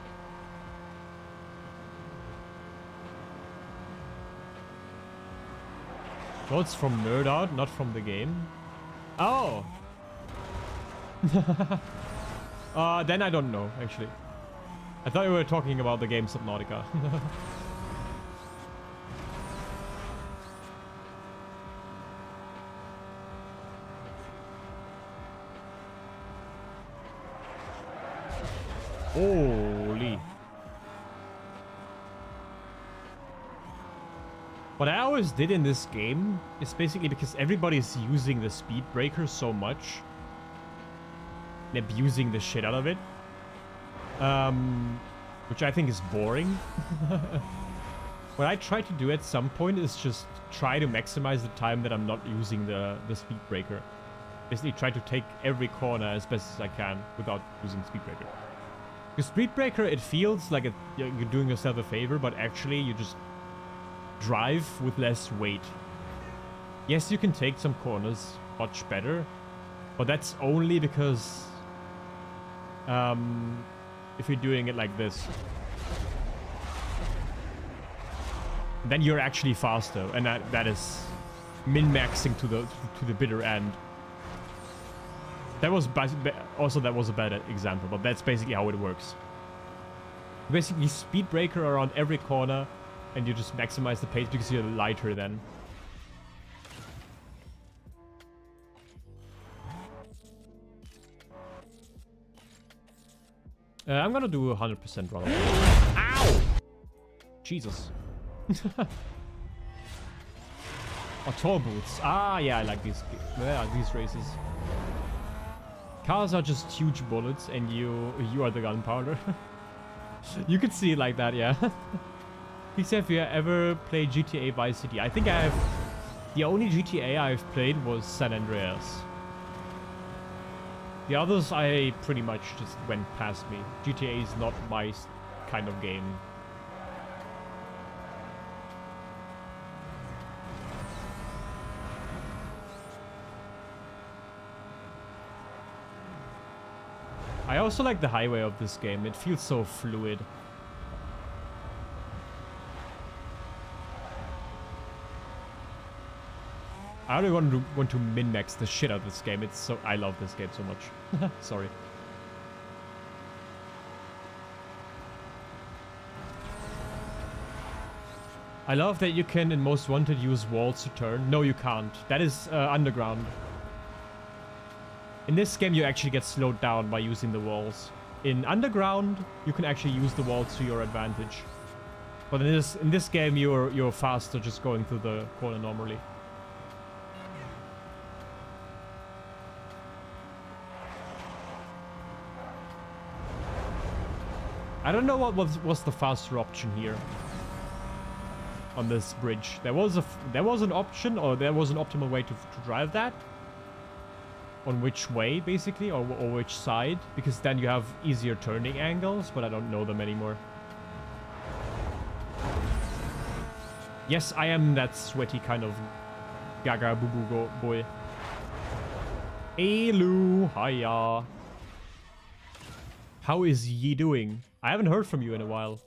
Oh, it's from Nerd Out, not from the game. Oh! Then I don't know, actually. I thought you were talking about the game Subnautica. Holy. What I always did in this game is basically because everybody's using the speed breaker so much and abusing the shit out of it, which I think is boring. What I try to do at some point is just try to maximize the time that I'm not using the speed breaker. Basically try to take every corner as best as I can without using speed breaker. Because speed breaker, it feels like you're doing yourself a favor, but actually you just drive with less weight. Yes, you can take some corners much better, but that's only because if you're doing it like this, then you're actually faster, and that is min-maxing to the bitter end. That was also a bad example, but that's basically how it works. Basically, speed breaker around every corner, and you just maximize the pace because you're lighter then. I'm gonna do 100% run. Ow! Jesus. Oh, tour booths. Ah, yeah, I like these races. Cars are just huge bullets, and you are the gunpowder. You could see it like that, yeah. Please, have you ever played GTA Vice City? I think I have. The only GTA I've played was San Andreas. The others I pretty much just went past me. GTA is not my kind of game. I also like the highway of this game. It feels so fluid. I really want to min-max the shit out of this game. It's so... I love this game so much. Sorry. I love that you can, in Most Wanted, use walls to turn. No, you can't. That is underground. In this game, you actually get slowed down by using the walls. In Underground, you can actually use the walls to your advantage. But in this game, you're faster just going through the corner normally. I don't know what was the faster option here on this bridge. There was an option, or there was an optimal way to drive that. On which way, basically, or which side, because then you have easier turning angles, but I don't know them anymore. Yes, I am that sweaty kind of gaga boo boo boy. Elu, hiya. How is ye doing? I haven't heard from you in a while.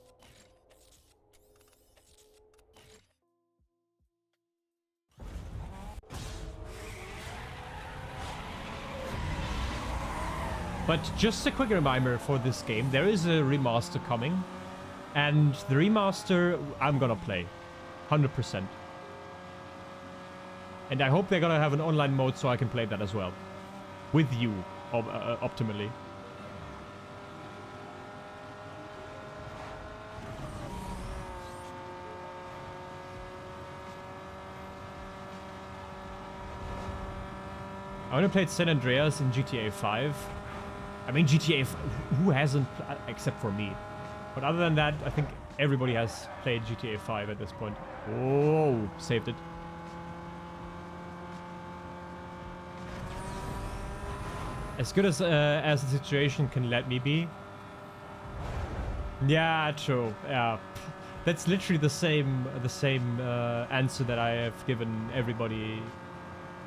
But just a quick reminder for this game, there is a remaster coming. And the remaster, I'm gonna play. 100%. And I hope they're gonna have an online mode so I can play that as well. With you, optimally. I only played San Andreas in GTA 5. I mean, GTA, who hasn't, except for me. But other than that, I think everybody has played GTA 5 at this point. Oh, saved it. As good as the situation can let me be, Yeah, true. Yeah, that's literally the same answer that I have given everybody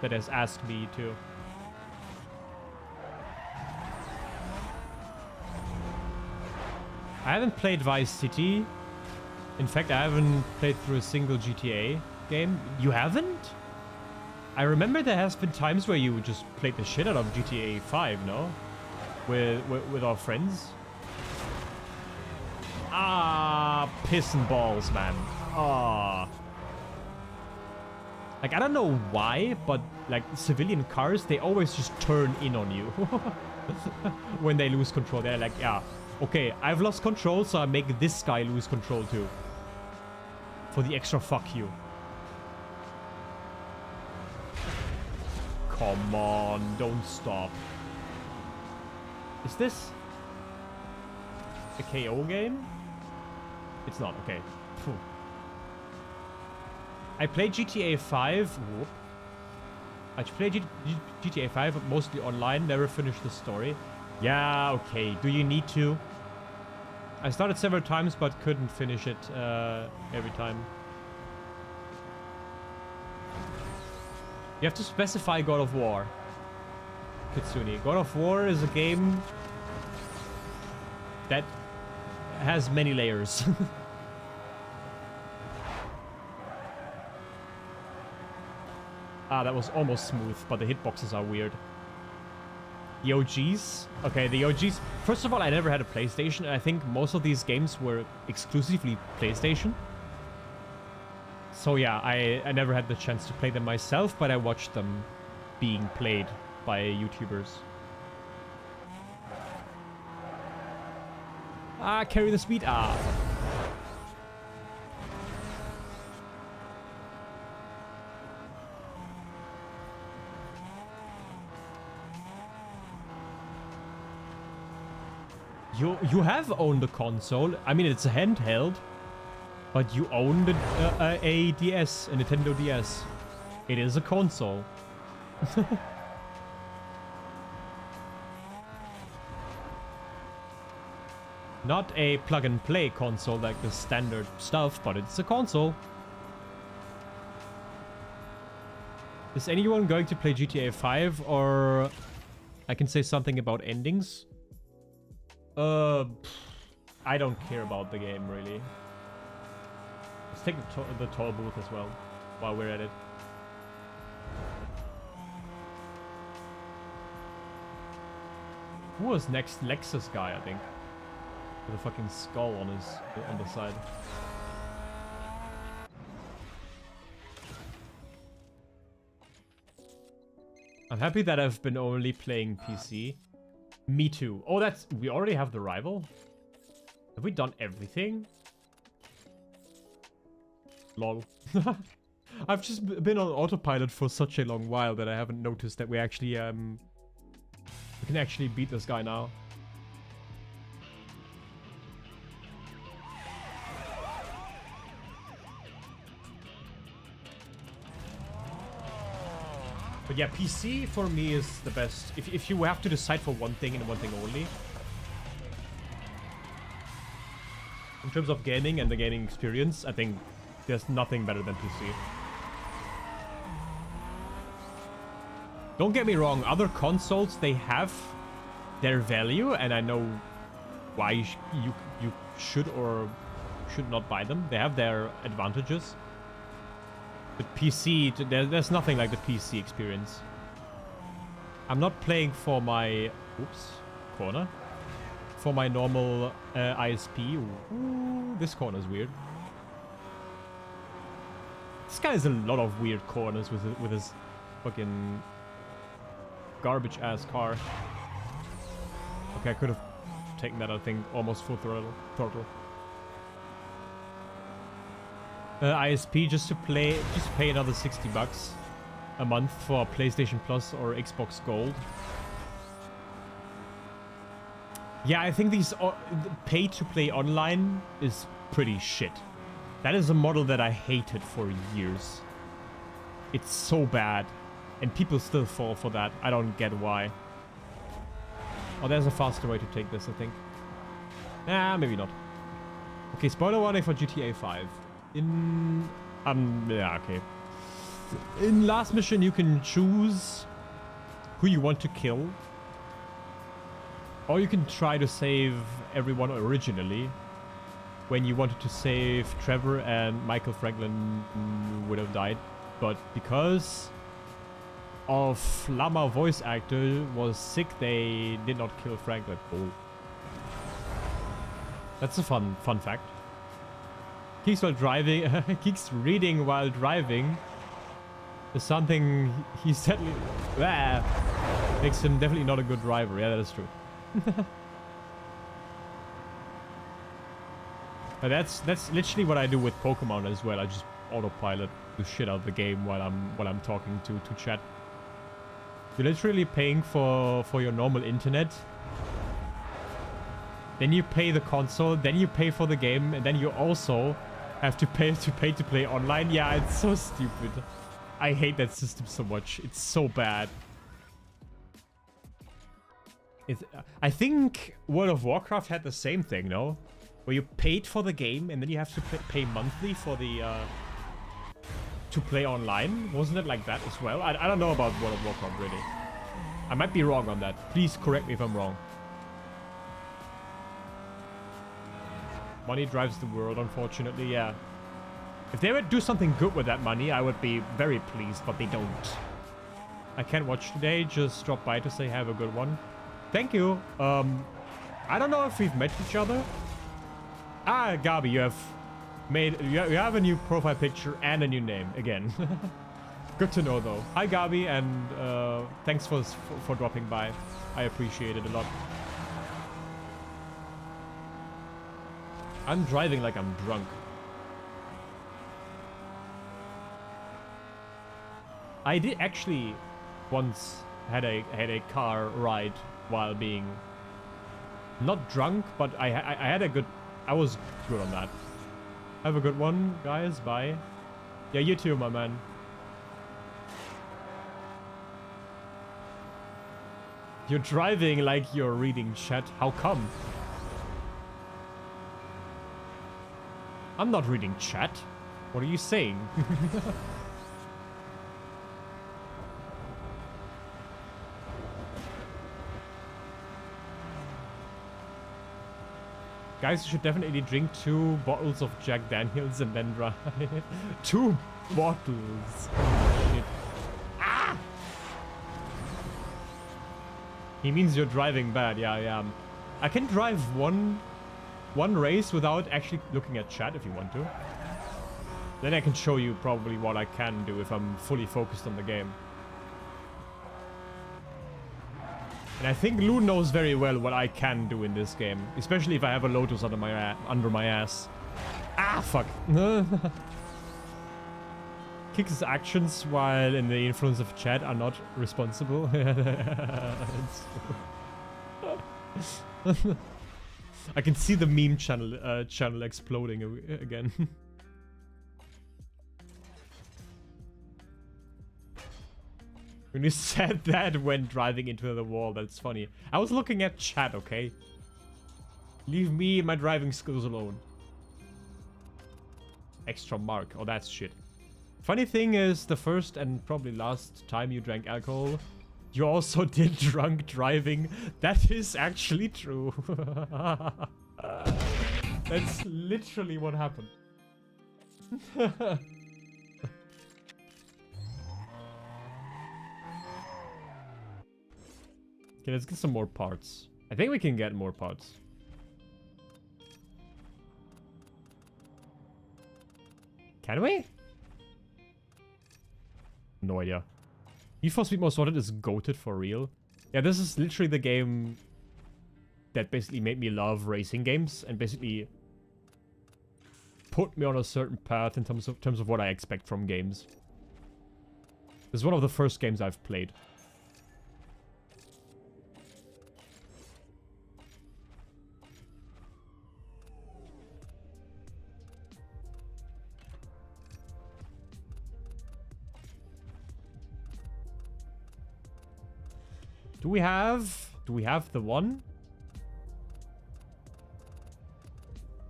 that has asked me to. I haven't played Vice City. In fact, I haven't played through a single GTA game. You haven't? I remember there has been times where you just played the shit out of GTA 5, no? With our friends. Ah, piss and balls, man. Ah. Like, I don't know why, but like civilian cars, they always just turn in on you when they lose control. They're like, yeah, okay, I've lost control, so I make this guy lose control too. For the extra fuck you. Come on, don't stop. Is this a KO game? It's not, okay. Phew. I played GTA 5. Whoop. I played GTA 5 mostly online, never finished the story. Yeah, okay. Do you need to? I started several times but couldn't finish it every time. You have to specify God of War. Kitsune. God of War is a game that has many layers. Ah, that was almost smooth, but the hitboxes are weird. The OGs? Okay, the OGs. First of all, I never had a PlayStation. I think most of these games were exclusively PlayStation. So yeah, I never had the chance to play them myself, but I watched them being played by YouTubers. Ah, carry the speed. Ah. You have owned a console. I mean, it's a handheld, but you owned a DS, a Nintendo DS. It is a console. Not a plug-and-play console like the standard stuff, but it's a console. Is anyone going to play GTA 5, or I can say something about endings? I don't care about the game, really. Let's take the toll booth as well, while we're at it. Who was next? Lexus guy, I think. With a fucking skull on the side. I'm happy that I've been only playing PC. Me too. Oh, we already have the rival? Have we done everything? Lol. I've just been on autopilot for such a long while that I haven't noticed that we actually, we can actually beat this guy now. But yeah, PC for me is the best. If you have to decide for one thing and one thing only. In terms of gaming and the gaming experience, I think there's nothing better than PC. Don't get me wrong, other consoles, they have their value, and I know why you should or should not buy them. They have their advantages. But PC, there's nothing like the PC experience. I'm not playing for my... Oops. Corner. For my normal ISP. Ooh, this corner is weird. This guy has a lot of weird corners with his fucking garbage-ass car. Okay, I could have taken that, I think, almost full throttle. ISP just to pay another $60 a month for PlayStation Plus or Xbox Gold. Yeah, I think these pay-to-play online is pretty shit. That is a model that I hated for years. It's so bad, and people still fall for that. I don't get why. Oh, there's a faster way to take this, I think. Nah, maybe not. Okay, spoiler warning for GTA 5. Yeah, okay. In last mission, you can choose who you want to kill. Or you can try to save everyone originally. When you wanted to save Trevor and Michael Franklin would have died. But because of Llama voice actor was sick, they did not kill Franklin. Oh. That's a fun fact. Keeks while driving, Keeks reading while driving is something he sadly makes him definitely not a good driver. Yeah, that is true. But that's literally what I do with Pokemon as well. I just autopilot the shit out of the game while I'm talking to chat. You're literally paying for your normal internet. Then you pay the console, then you pay for the game, and then you also have to pay to play online. Yeah, it's so stupid. I hate that system so much. It's so bad. I think World of Warcraft had the same thing, no? Where you paid for the game and then you have to pay monthly for the to play online. Wasn't it like that as well? I don't know about World of Warcraft really. I might be wrong on that. Please correct me if I'm wrong. Money drives the world, unfortunately, yeah. If they would do something good with that money, I would be very pleased, but they don't. I can't watch today, just drop by to say have a good one. Thank you. I don't know if we've met each other. Ah, Gabi, you have a new profile picture and a new name again. Good to know though. Hi Gabi, and thanks for dropping by. I appreciate it a lot. I'm driving like I'm drunk. I did actually once had a car ride while being not drunk, but I had a good. I was good on that. Have a good one, guys. Bye. Yeah, you too, my man. You're driving like you're reading chat. How come? I'm not reading chat. What are you saying? Guys, you should definitely drink 2 bottles of Jack Daniels and then drive. 2 bottles. Shit. Ah! He means you're driving bad. Yeah, I am. I can drive one race without actually looking at chat if you want to. Then I can show you probably what I can do if I'm fully focused on the game. And I think Lou knows very well what I can do in this game. Especially if I have a Lotus under my ass. Ah, fuck. Kicks' actions while in the influence of chat are not responsible. I can see the meme channel exploding again. When you said that when driving into the wall, that's funny. I was looking at chat, okay? Leave me and my driving skills alone. Extra mark. Oh, that's shit. Funny thing is, the first and probably last time you drank alcohol, you also did drunk driving. That is actually true. That's literally what happened. Okay, let's get some more parts. I think we can get more parts. Can we? No idea. Need for Speed Most Wanted is goated for real. Yeah, this is literally the game that basically made me love racing games and basically put me on a certain path in terms of what I expect from games. This is one of the first games I've played. Do we have the one?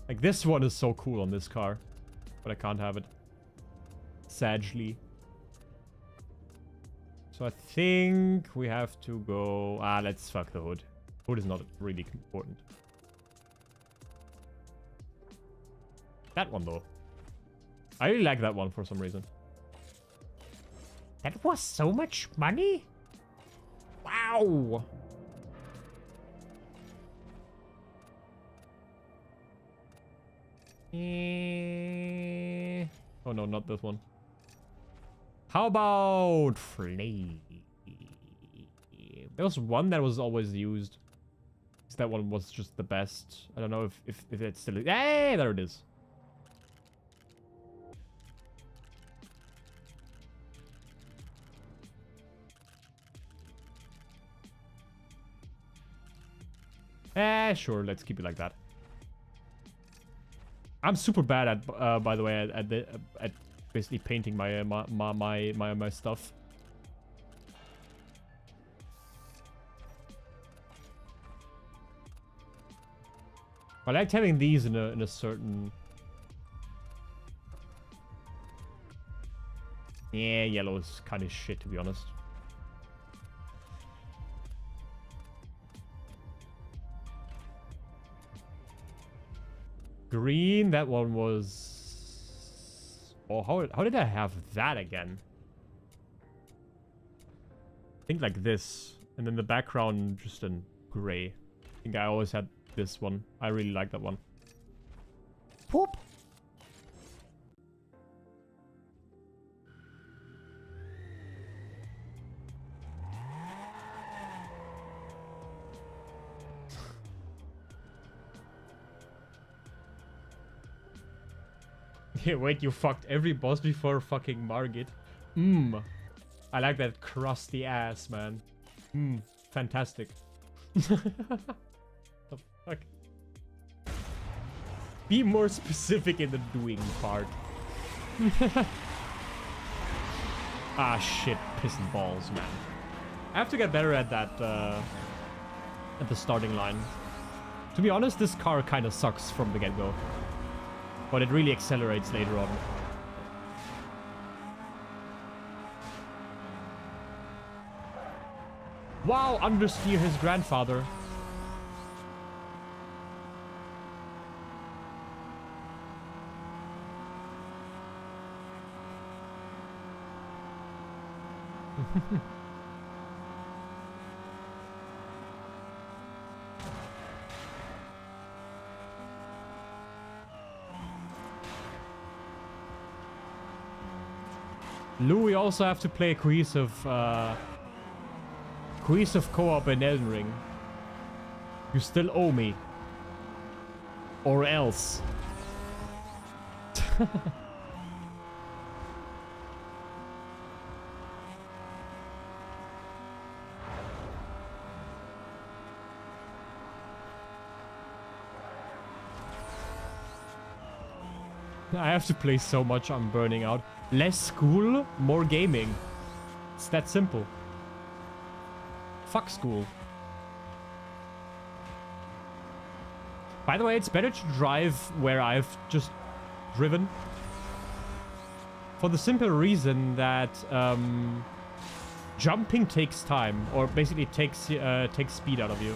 Like Like, this one is so cool on this car. But I can't have it. Sadly. So I think we have to go... let's fuck the hood. Hood is not really important. That one, though. I really like that one for some reason. That was so much money? Wow! Oh no, not this one. How about Flame? There was one that was always used. That one was just the best. I don't know if it's still... Hey, there it is. Sure, let's keep it like that. I'm super bad at, by the way, at basically painting my stuff. I liked having these in a certain... Yeah, yellow is kind of shit, to be honest. Green, that one was... Oh, how did I have that again? I think like this. And then the background just in gray. I think I always had this one. I really like that one. Whoop! Yeah, wait, you fucked every boss before fucking Margit. I like that crusty ass, man. Fantastic. The fuck? Be more specific in the doing part. Shit. Piss and balls, man. I have to get better at that, at the starting line. To be honest, this car kind of sucks from the get-go. But it really accelerates later on. Wow, understeer his grandfather. Lou, we also have to play cohesive co-op in Elden Ring. You still owe me. Or else. I have to play so much, I'm burning out. Less school, more gaming. It's that simple. Fuck school. By the way, it's better to drive where I've just driven. For the simple reason that jumping takes time, or basically takes speed out of you.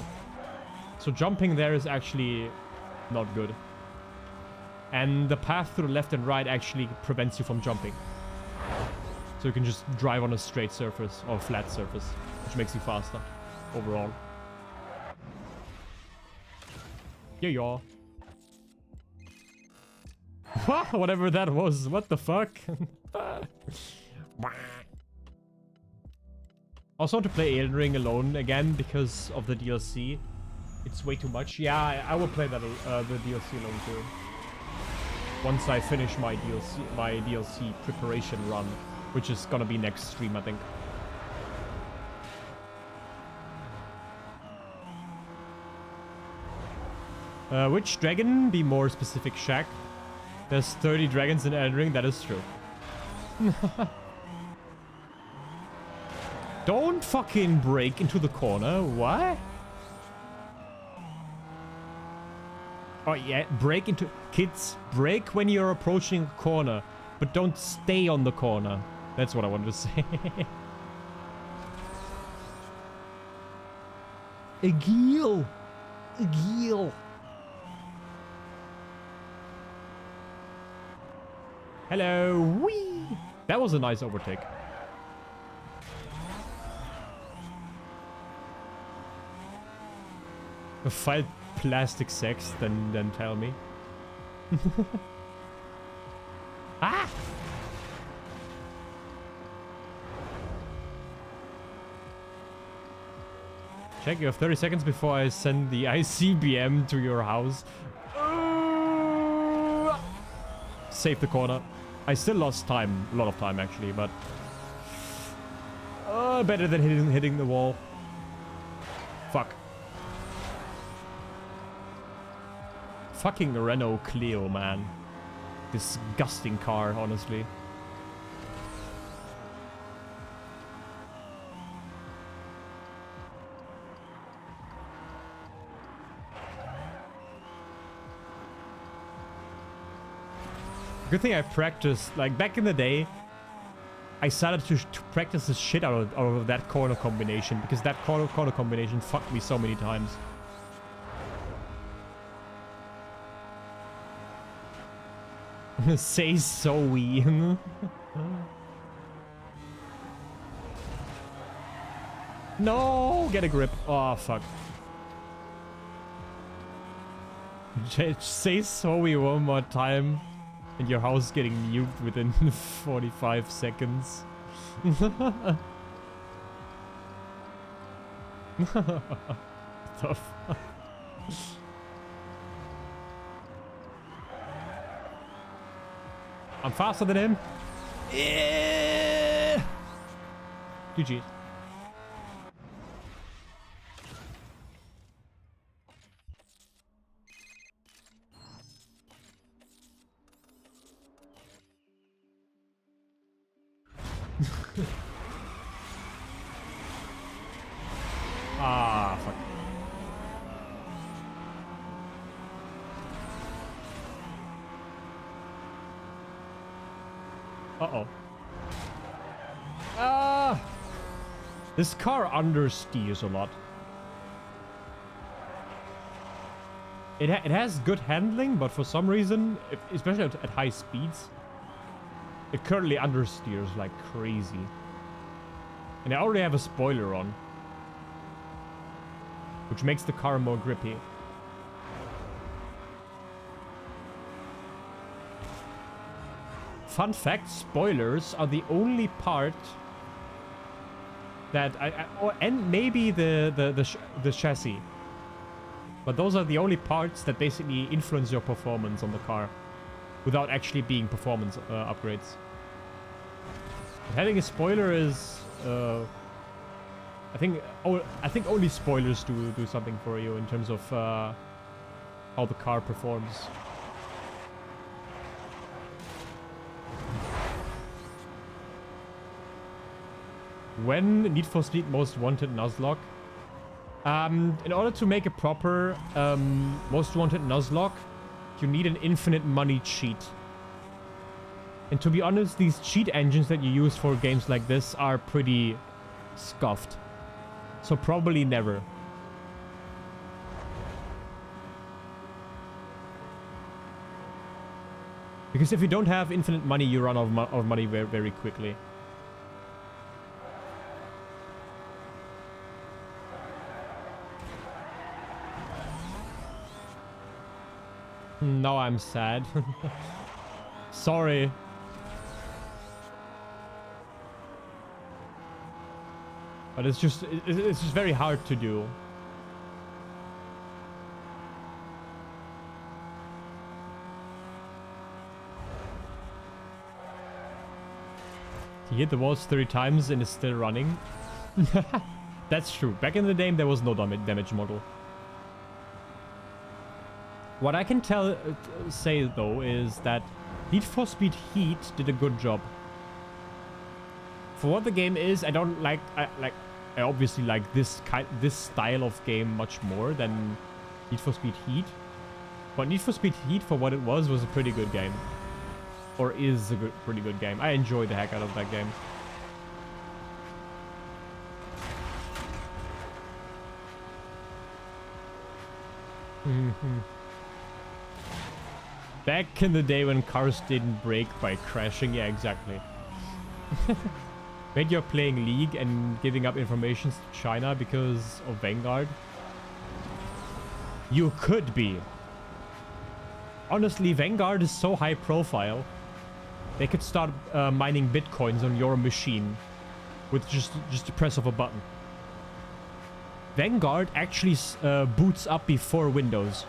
So jumping there is actually not good. And the path to the left and right actually prevents you from jumping. So you can just drive on a straight surface or flat surface, which makes you faster overall. Yeah. Whatever that was. What the fuck? Also want to play Elden Ring alone again because of the DLC. It's way too much. Yeah, I will play that the DLC alone too. Once I finish my DLC preparation run, which is gonna be next stream, I think. Which dragon? Be more specific, Shaq. There's 30 dragons in Elden Ring, that is true. Don't fucking break into the corner, what? Oh yeah, brake into... Kids, brake when you're approaching a corner, but don't stay on the corner. That's what I wanted to say. A geel! A geel! Hello! Whee! That was a nice overtake. A filed plastic sex, then tell me. Ah! Check, you have 30 seconds before I send the ICBM to your house. Save the corner. I still lost time, a lot of time actually, but better than hitting the wall. Fuck. Fucking Renault Clio, man. Disgusting car, honestly. Good thing I practiced, like back in the day, I started to practice the shit out of that corner combination, because that corner combination fucked me so many times. Say so we. No, get a grip. Oh fuck. Say so we one more time. And your house getting nuked within 45 seconds. Tough. I'm faster than him. Yeah. GG. Ah, fuck. Uh-oh. Ah! This car understeers a lot. It has good handling, but for some reason, especially at high speeds, it currently understeers like crazy. And I already have a spoiler on, which makes the car more grippy. Fun fact, spoilers are the only part that and maybe the chassis. But those are the only parts that basically influence your performance on the car without actually being performance upgrades. But having a spoiler is I think only spoilers do something for you in terms of how the car performs. When Need for Speed Most Wanted Nuzlocke? In order to make a proper Most Wanted Nuzlocke, you need an infinite money cheat. And to be honest, these cheat engines that you use for games like this are pretty scuffed. So probably never. Because if you don't have infinite money, you run out of money very, very quickly. Now I'm sad. Sorry. But it's just very hard to do. He hit the walls 30 times and is still running. That's true. Back in the game, there was no damage model. What I can say though is that Need for Speed Heat did a good job. For what the game is, I don't like. I obviously like this style of game much more than Need for Speed Heat. But Need for Speed Heat, for what it was a pretty good game. Or is a pretty good game. I enjoyed the heck out of that game. Back in the day when cars didn't break by crashing. Yeah, exactly. When you're playing League and giving up information to China because of Vanguard. You could be. Honestly, Vanguard is so high profile. They could start mining bitcoins on your machine with just the press of a button. Vanguard actually boots up before Windows.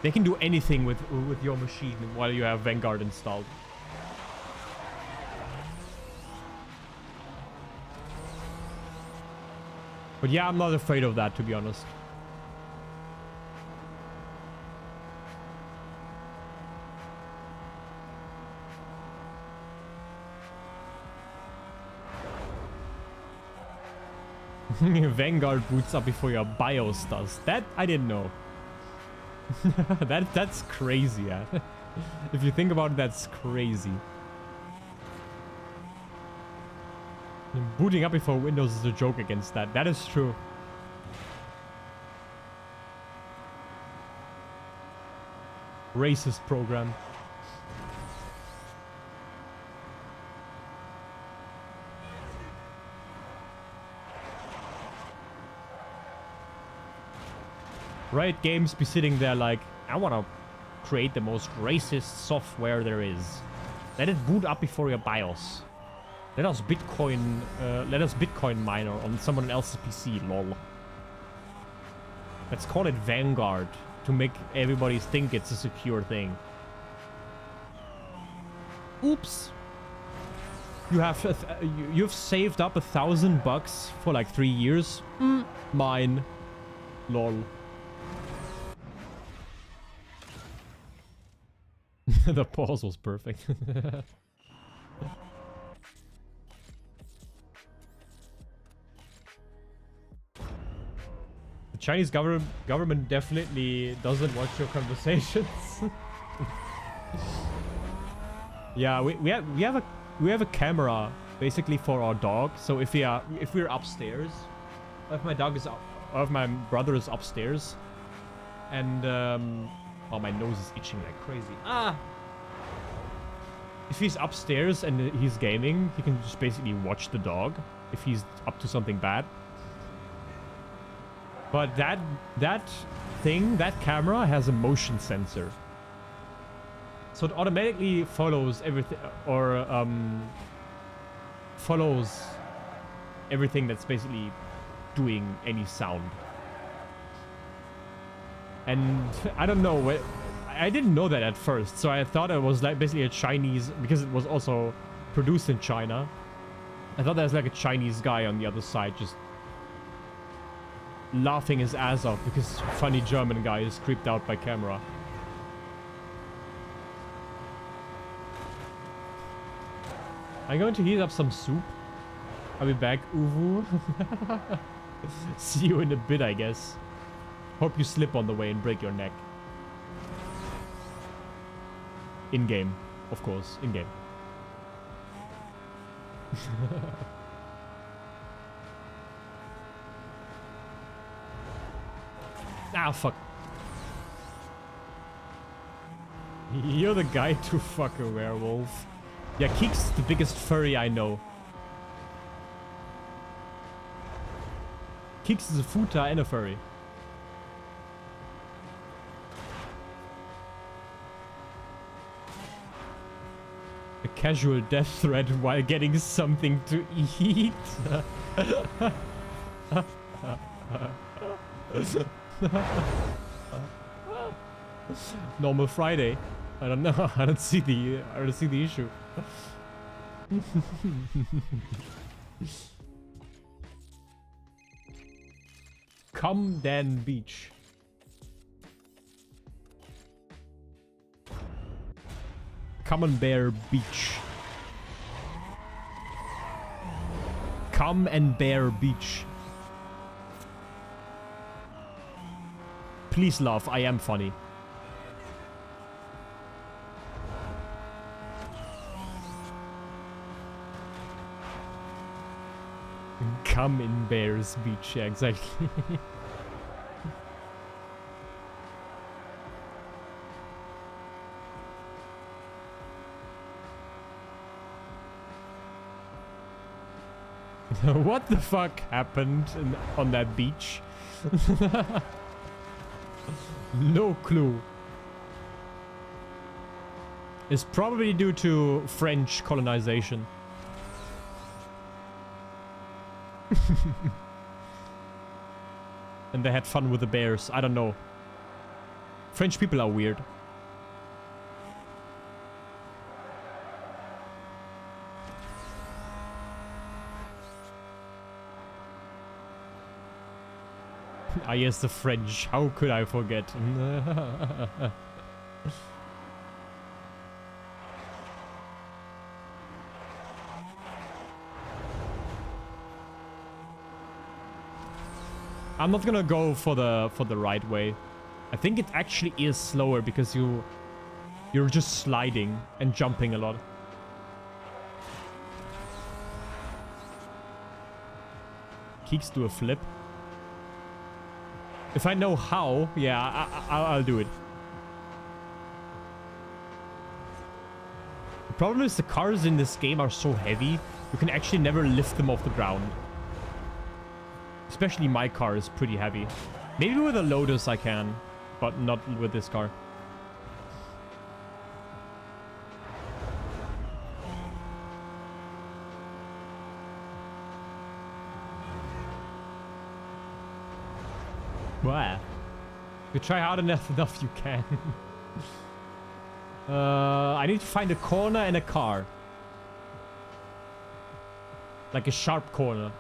They can do anything with your machine while you have Vanguard installed. But yeah, I'm not afraid of that, to be honest. Vanguard boots up before your BIOS does. That I didn't know. That's crazy, yeah. If you think about it, that's crazy. Booting up before Windows is a joke against that. That is true. Racist program. Riot Games be sitting there like, I want to create the most racist software there is. Let it boot up before your BIOS. Let us Bitcoin mine on someone else's PC, lol. Let's call it Vanguard to make everybody think it's a secure thing. Oops. You've saved up $1,000 for like 3 years. Mine. Lol. The pause was perfect. The Chinese government definitely doesn't watch your conversations. Yeah, we have a camera basically for our dog. So if we're upstairs, if my dog is up, or if my brother is upstairs, and oh, my nose is itching like crazy. Ah! If he's upstairs and he's gaming, he can just basically watch the dog if he's up to something bad. But that camera has a motion sensor. So it automatically follows everything, or follows everything that's basically doing any sound. And I don't know, I didn't know that at first, so I thought it was like basically a Chinese, because it was also produced in China. I thought there was like a Chinese guy on the other side just laughing his ass off because funny German guy is creeped out by camera. I'm going to heat up some soup. I'll be back, Uwu. See you in a bit, I guess. Hope you slip on the way and break your neck. In-game, of course, in-game. Ah, fuck. You're the guy to fuck a werewolf. Yeah, Keek's the biggest furry I know. Keeks is a futa and a furry. A casual death threat while getting something to eat. Normal Friday. I don't know. I don't see the issue. Camden Beach. Camembert Beach. Camembert Beach. Please laugh. I am funny. Come in Bears Beach, yeah, exactly. What the fuck happened on that beach? No clue. It's probably due to French colonization. And they had fun with the bears. I don't know. French people are weird. Ah, yes, the French. How could I forget? I'm not gonna go for the right way. I think it actually is slower because you're just sliding and jumping a lot. Keeks do a flip. If I know how, yeah, I'll do it. The problem is the cars in this game are so heavy, you can actually never lift them off the ground. Especially my car is pretty heavy. Maybe with a Lotus I can, but not with this car. Wow. You try hard enough you can. I need to find a corner and a car. Like a sharp corner.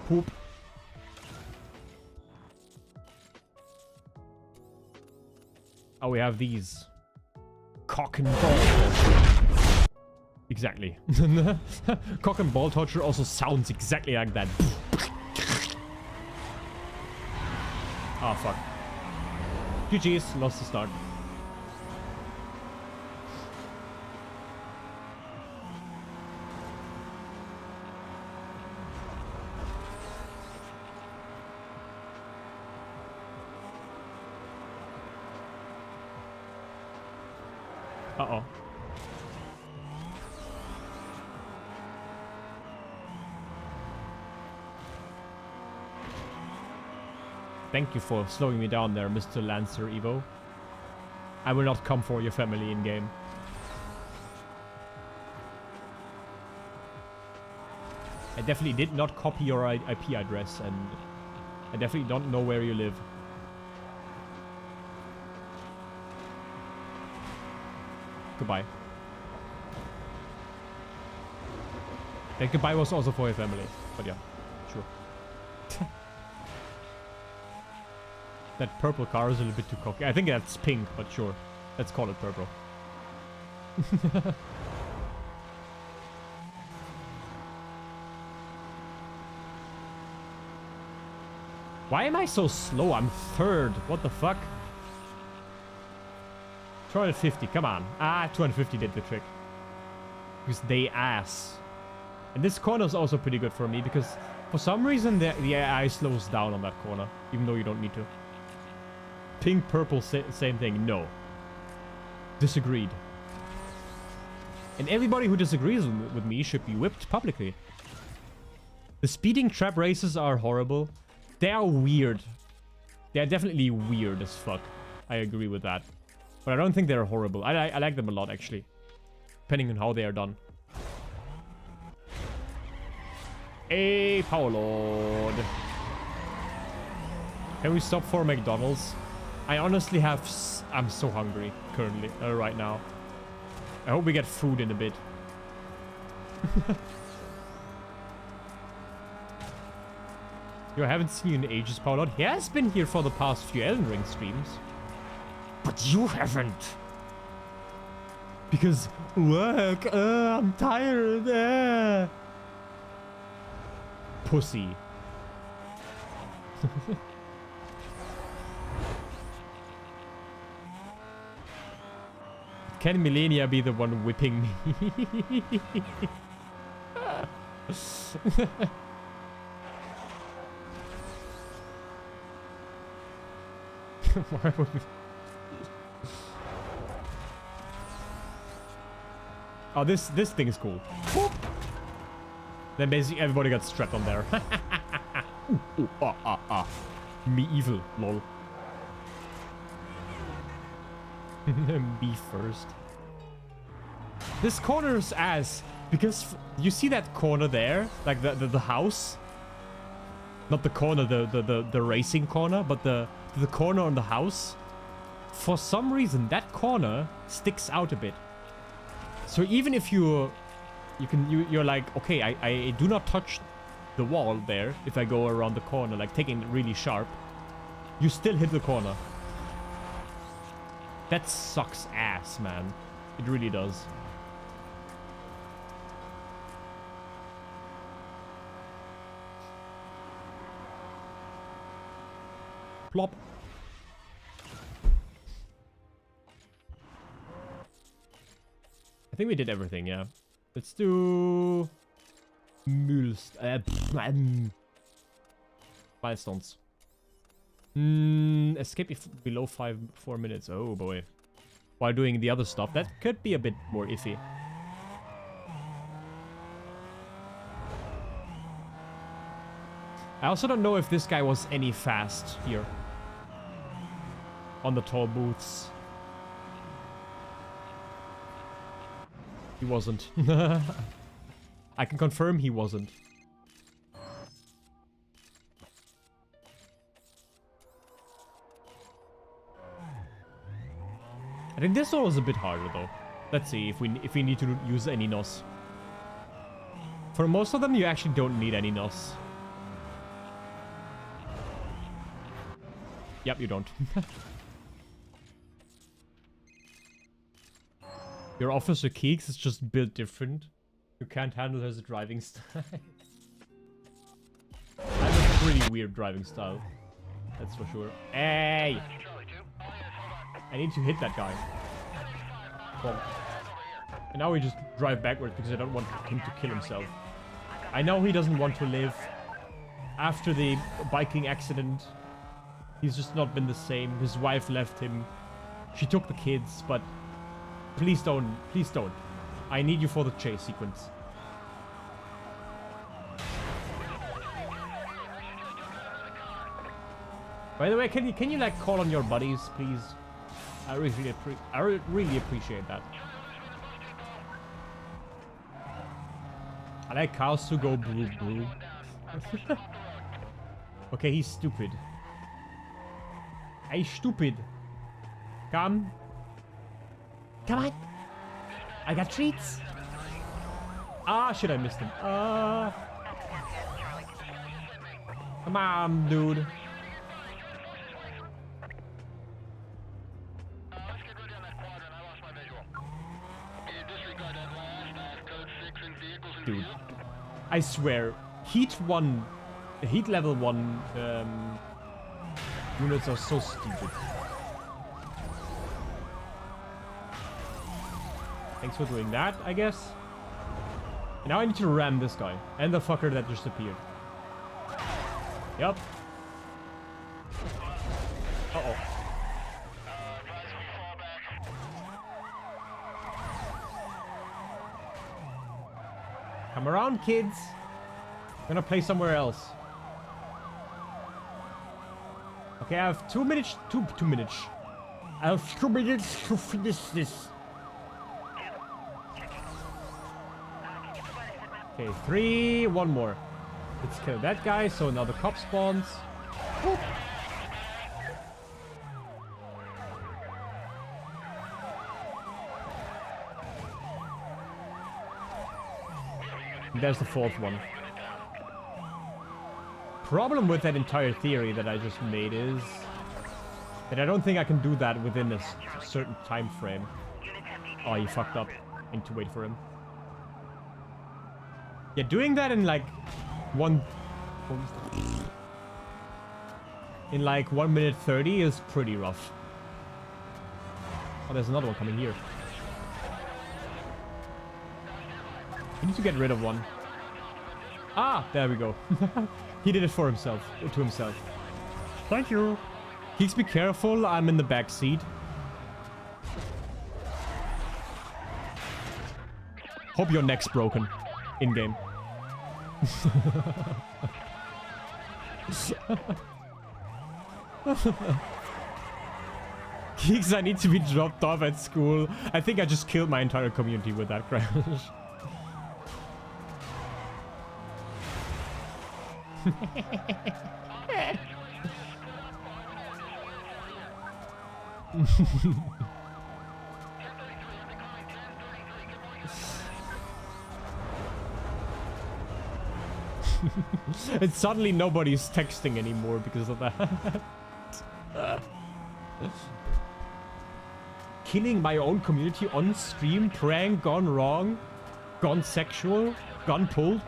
Poop. Oh, we have these. Cock and ball torture. Exactly. Cock and ball torture also sounds exactly like that. Ah, fuck. GG's, lost the start. Uh-oh. Thank you for slowing me down there, Mr. Lancer Evo. I will not come for your family in-game. I definitely did not copy your IP address, and I definitely don't know where you live. Goodbye. That goodbye was also for your family, but yeah, sure. That purple car is a little bit too cocky. I think that's pink, but sure. Let's call it purple. Why am I so slow? I'm third. What the fuck? 250, come on. Ah, 250 did the trick. Because they ass. And this corner is also pretty good for me because for some reason the AI slows down on that corner, even though you don't need to. Pink, purple, same thing. No. Disagreed. And everybody who disagrees with me should be whipped publicly. The speeding trap races are horrible. They are weird. They are definitely weird as fuck. I agree with that. But I don't think they're horrible. I like them a lot, actually. Depending on how they are done. Hey, Power Lord. Can we stop for McDonald's? I honestly have... I'm so hungry currently, right now. I hope we get food in a bit. Yo, I haven't seen you in ages, Paulot. He has been here for the past few Elden Ring streams. But you haven't. Because work, I'm tired, Pussy. Can Millennia be the one whipping me? Why would we... Oh, this thing is cool. Whoop. Then basically everybody got strapped on there. Me evil, lol. Me first. This corner's ass. Because you see that corner there? Like the house? Not the corner, the racing corner, but the corner on the house. For some reason, that corner sticks out a bit. So even if you're like, okay, I do not touch the wall there if I go around the corner, like taking it really sharp, you still hit the corner. That sucks ass, man. It really does. Plop. I think we did everything, yeah. Let's do... milestones. Escape if below 4 minutes. Oh boy. While doing the other stuff, that could be a bit more iffy. I also don't know if this guy was any fast here. On the tall booths. He wasn't. I can confirm he wasn't. I think this one was a bit harder though. Let's see if we need to use any NOS. For most of them, you actually don't need any NOS. Yep, you don't. Your Officer Keeks is just built different. You can't handle his driving style. I have a pretty weird driving style. That's for sure. Hey! I need to hit that guy. Well, and now we just drive backwards because I don't want him to kill himself. I know he doesn't want to live. After the biking accident, he's just not been the same. His wife left him. She took the kids, but please don't. Please don't. I need you for the chase sequence. By the way, can you like call on your buddies, please? I really appreciate that. I like cows to go blue blue. Okay, he's stupid. Hey, stupid. Come. Come on. I got treats. Ah, shit, I missed him. Come on, dude. Dude, I swear, heat level 1 units are so stupid. Thanks for doing that, I guess. And now I need to ram this guy and the fucker that just appeared. Yup. Uh-oh. Come around, kids. I'm gonna play somewhere else. Okay, I have 2 minutes. Two minutes. I have 2 minutes to finish this. Okay, 3. 1 more. Let's kill that guy. So now the cop spawns. Whoop. There's the 4th one. Problem with that entire theory that I just made is that I don't think I can do that within a certain time frame. Oh, you fucked up. I need to wait for him. Yeah, doing that in like in 1 minute 30 is pretty rough. Oh, there's another one coming here. I need to get rid of one. Ah, there we go. He did it for himself, to himself. Thank you. Keeks, be careful. I'm in the back seat. Hope your neck's broken. In game. Keeks, I need to be dropped off at school. I think I just killed my entire community with that crash. And suddenly nobody's texting anymore because of that. Killing my own community on stream, prank gone wrong, gone sexual, gun pulled.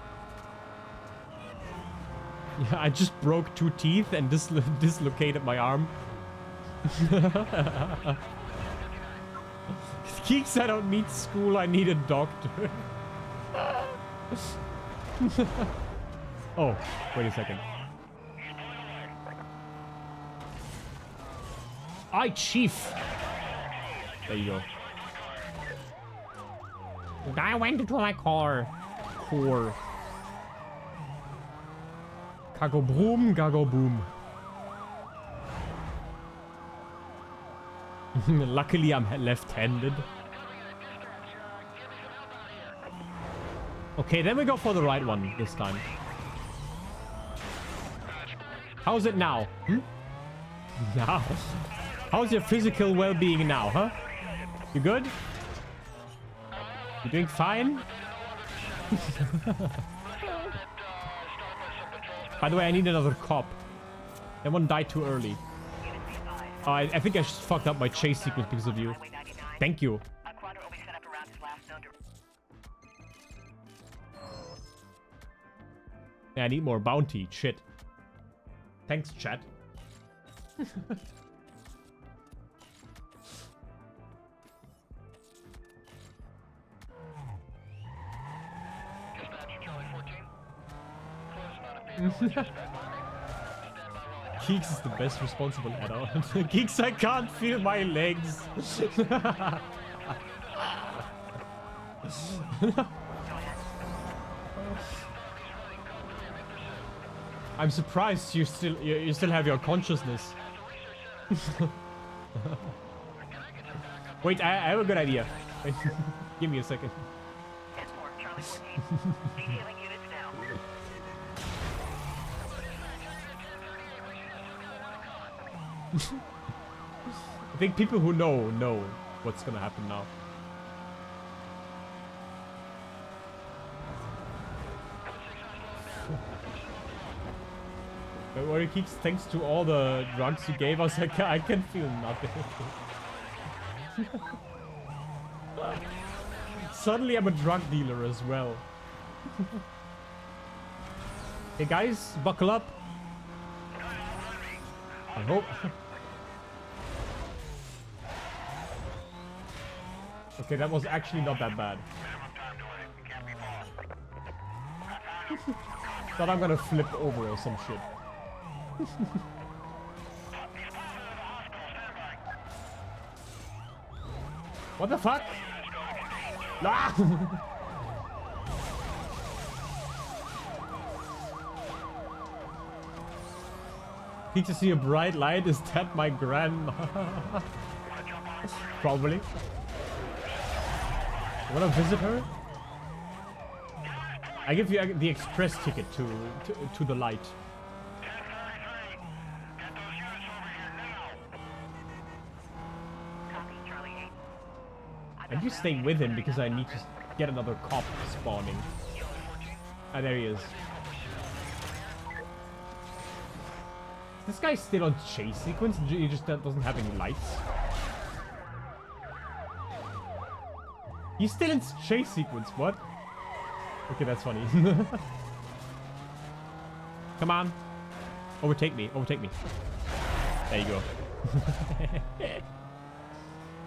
Yeah, I just broke 2 teeth and dislocated my arm. Keeks, I don't need school, I need a doctor. Oh, wait a second. Aye, chief. There you go. I went into my car. Core. Gago broom, gago boom. Luckily, I'm left-handed. Okay, then we go for the right one this time. How's it now? Hmm? Now? How's your physical well-being now, huh? You good? You doing fine? By the way, I need another cop. That one died too early. Oh, I think I just fucked up my chase sequence because of you. Thank you. Yeah, I need more bounty. Shit. Thanks, chat. Keeks is the best responsible add-on. Keeks, I can't feel my legs. I'm surprised you still have your consciousness. Wait, I have a good idea. Give me a second. I think people who know what's gonna happen now. But what it keeps, thanks to all the drugs you gave us, I can feel nothing. Suddenly I'm a drug dealer as well. Hey guys, buckle up. I hope. Okay, that was actually not that bad. Thought I'm gonna flip over or some shit. What the fuck? Ah! Need to see a bright light. Is that my grandma? Probably. Wanna visit her? I give you the express ticket to the light. I'm just staying with him because I need to get another cop spawning. Ah, there he is. This guy's still on chase sequence. He just doesn't have any lights. He's still in chase sequence. What? Okay, that's funny. Come on. Overtake me. Overtake me. There you go.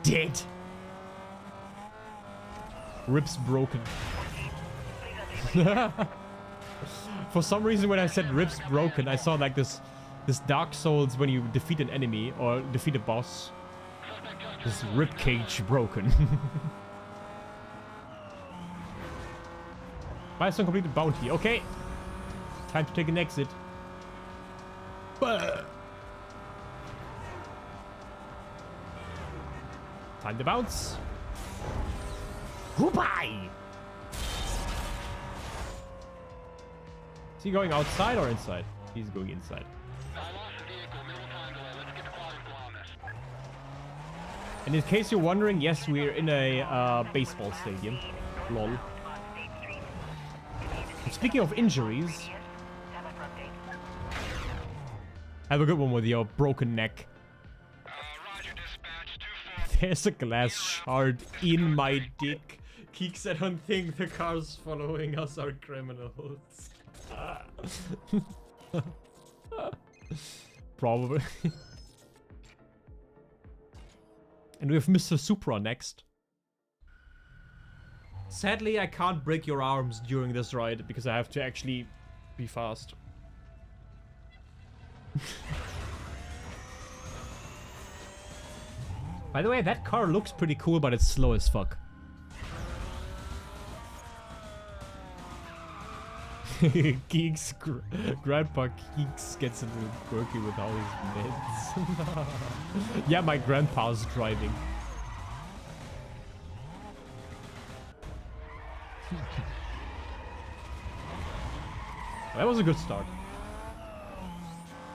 Dead. Ribs broken. For some reason, when I said ribs broken, I saw like this Dark Souls when you defeat an enemy or defeat a boss. This rib cage broken. Milestone completed bounty. Okay. Time to take an exit. Time to bounce. Goodbye. Is he going outside or inside? He's going inside. And in case you're wondering, yes, we're in a baseball stadium. Lol. And speaking of injuries, have a good one with your broken neck. There's a glass shard in my dick. Keeks, I don't think the cars following us are criminals. Probably. And we have Mr. Supra next. Sadly, I can't break your arms during this ride because I have to actually be fast. By the way, that car looks pretty cool, but it's slow as fuck. Geeks, Grandpa Geeks gets a little quirky with all his meds. Yeah, my grandpa's driving. That was a good start.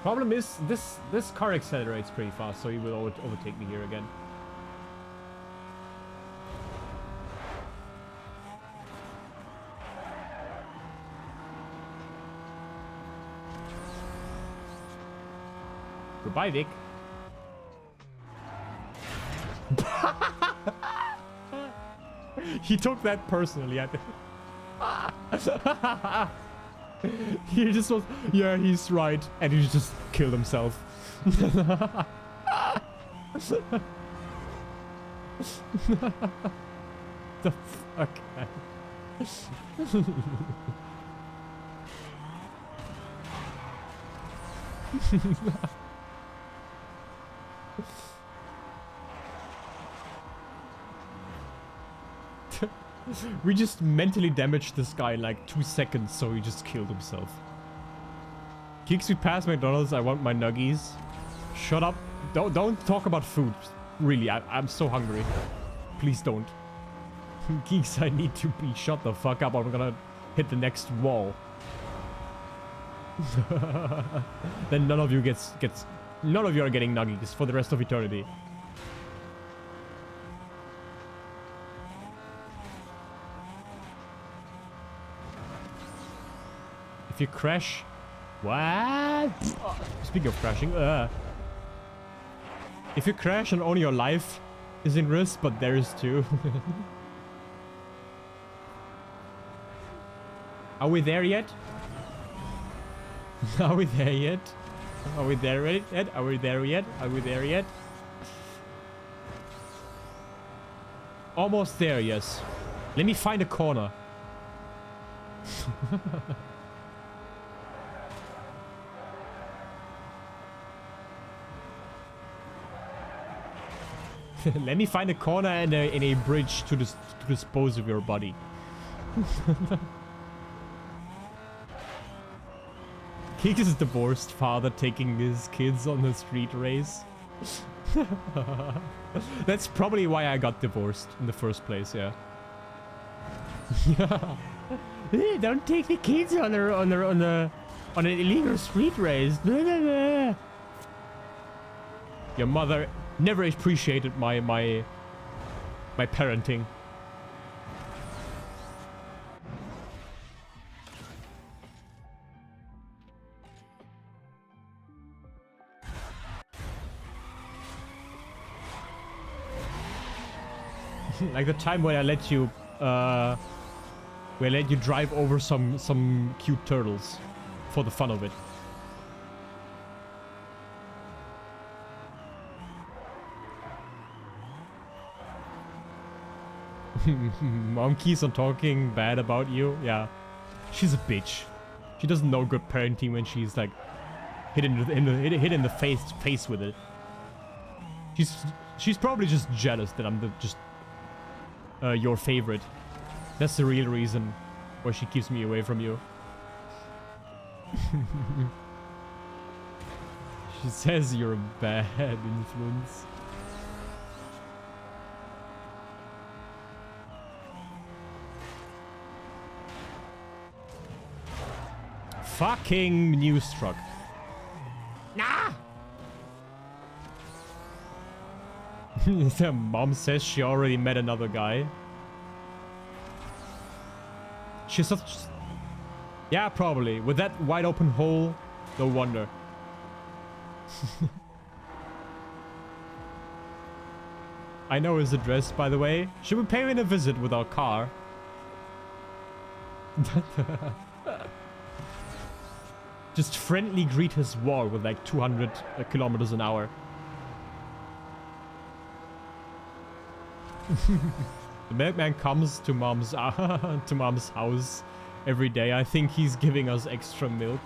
Problem is, this car accelerates pretty fast, so he will overtake me here again. Goodbye, Vic. He took that personally, I think. He just was, yeah, he's right, and he just killed himself. The fuck? We just mentally damaged this guy in like 2 seconds, so he just killed himself. Kicks me past McDonald's, I want my nuggies. Shut up. Don't talk about food. Really, I'm so hungry. Please don't. Geeks, I need to pee. Shut the fuck up, I'm gonna hit the next wall. Then none of you none of you are getting nuggies for the rest of eternity. If you crash... What? Speaking of crashing, if you crash and only your life is in risk, but there is too. Are we there yet? Are we there yet? Are we there yet? Are we there yet? Are we there yet? Almost there, yes. Let me find a corner. Let me find a corner and a bridge to dispose of your body. Keeks is a divorced father taking his kids on the street race. That's probably why I got divorced in the first place, yeah. Don't take the kids on an illegal street race. Your mother never appreciated my parenting. Like the time when I let you, drive over some cute turtles for the fun of it. Mom keeps on talking bad about you. Yeah, she's a bitch. She doesn't know good parenting when she's like hit in the face with it. She's probably just jealous that I'm your favorite. That's the real reason why she keeps me away from you. She says you're a bad influence. Fucking news truck. Nah! Mom says she already met another guy. She's such... Yeah, probably. With that wide open hole, no wonder. I know his address, by the way. Should we pay him a visit with our car? Just friendly greet his wall with like 200 kilometers an hour. The milkman comes to mom's house every day. I think he's giving us extra milk.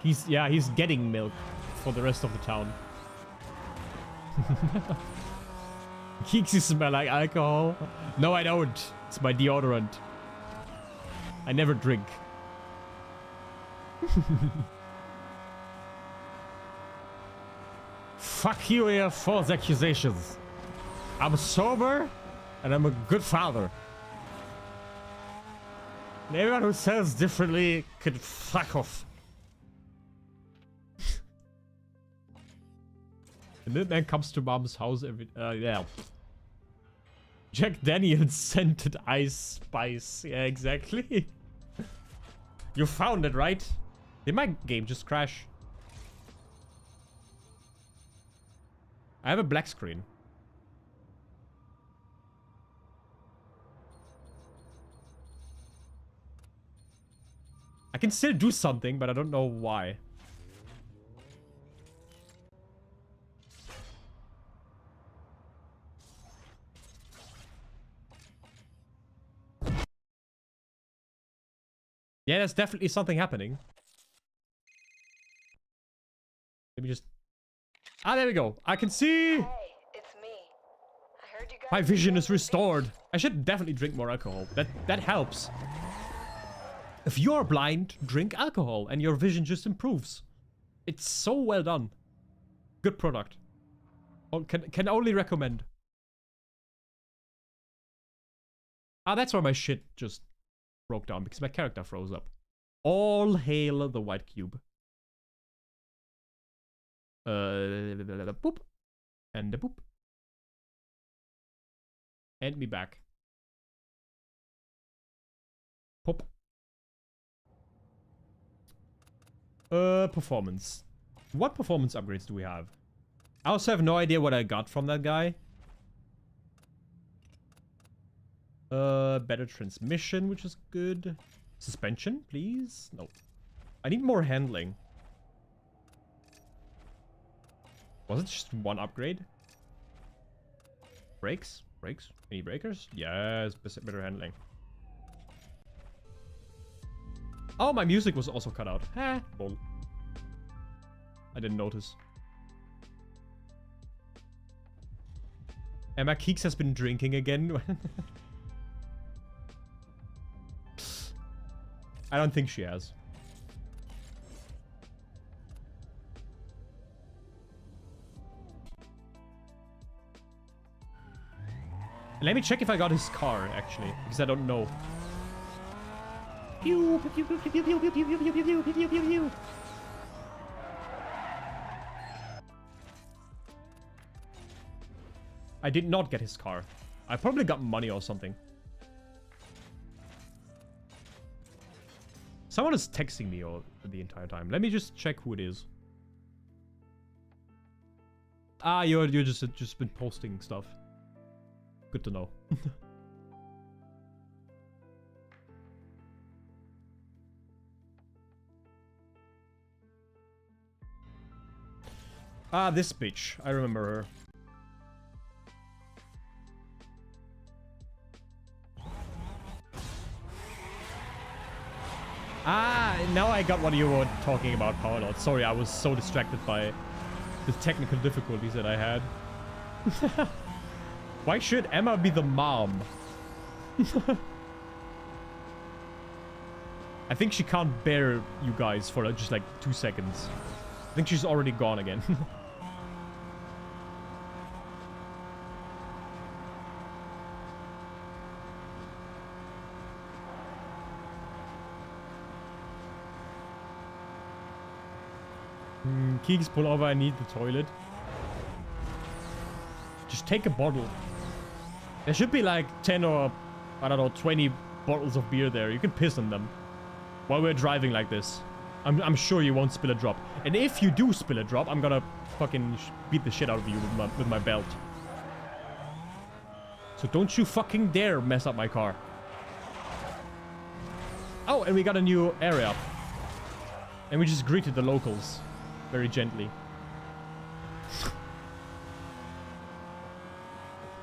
He's getting milk for the rest of the town. Geeks, you smell like alcohol? No, I don't. It's my deodorant. I never drink. Fuck you and your false accusations. I'm sober and I'm a good father. And everyone who says differently could fuck off. The milkman comes to mom's house every... yeah. Jack Daniels scented ice spice. Yeah, exactly. You found it, right? Did my game just crash? I have a black screen. I can still do something, but I don't know why. Yeah, there's definitely something happening. Let me just... Ah, there we go. I can see!
Hey, it's me. I heard you guys...
My vision is restored. I should definitely drink more alcohol. That helps. If you're blind, drink alcohol and your vision just improves. It's so well done. Good product. Oh, can only recommend. Ah, that's why my shit just broke down, because my character froze up. All hail the white cube. Boop. And a boop. And me back. Pop. Performance. What performance upgrades do we have? I also have no idea what I got from that guy. Better transmission, which is good. Suspension, please? No. I need more handling. Was it just one upgrade? Brakes? Brakes? Any breakers? Yes, better handling. Oh, my music was also cut out. Eh, lol. I didn't notice. Emma Keeks has been drinking again. I don't think she has. Let me check if I got his car, actually, because I don't know. I did not get his car. I probably got money or something. Someone is texting me all the entire time. Let me just check who it is. Ah, you're just been posting stuff. Good to know. Ah, this bitch. I remember her. Ah, now I got what you were talking about, Powerlord. Sorry, I was so distracted by the technical difficulties that I had. Why should Emma be the mom? I think she can't bear you guys for just like 2 seconds. I think she's already gone again. Keeks, pull over, I need the toilet. Just take a bottle. There should be like 10 or, I don't know, 20 bottles of beer there. You can piss on them while we're driving like this. I'm sure you won't spill a drop. And if you do spill a drop, I'm gonna fucking beat the shit out of you with my belt. So don't you fucking dare mess up my car. Oh, and we got a new area. And we just greeted the locals. Very gently.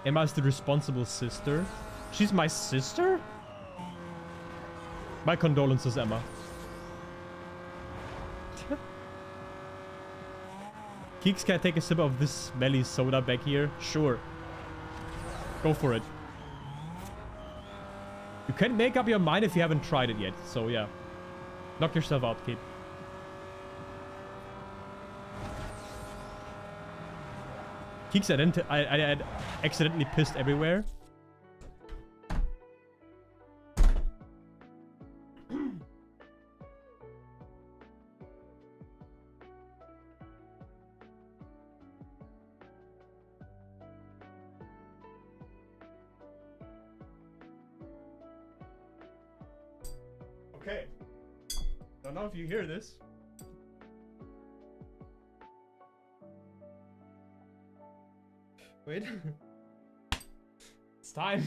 Emma's the responsible sister. She's my sister? My condolences, Emma. Keeks, can I take a sip of this smelly soda back here? Sure. Go for it. You can make up your mind if you haven't tried it yet. So yeah. Knock yourself out, kid. Keeks, I accidentally pissed everywhere. Okay. Don't know if you hear this. Wait. It's time.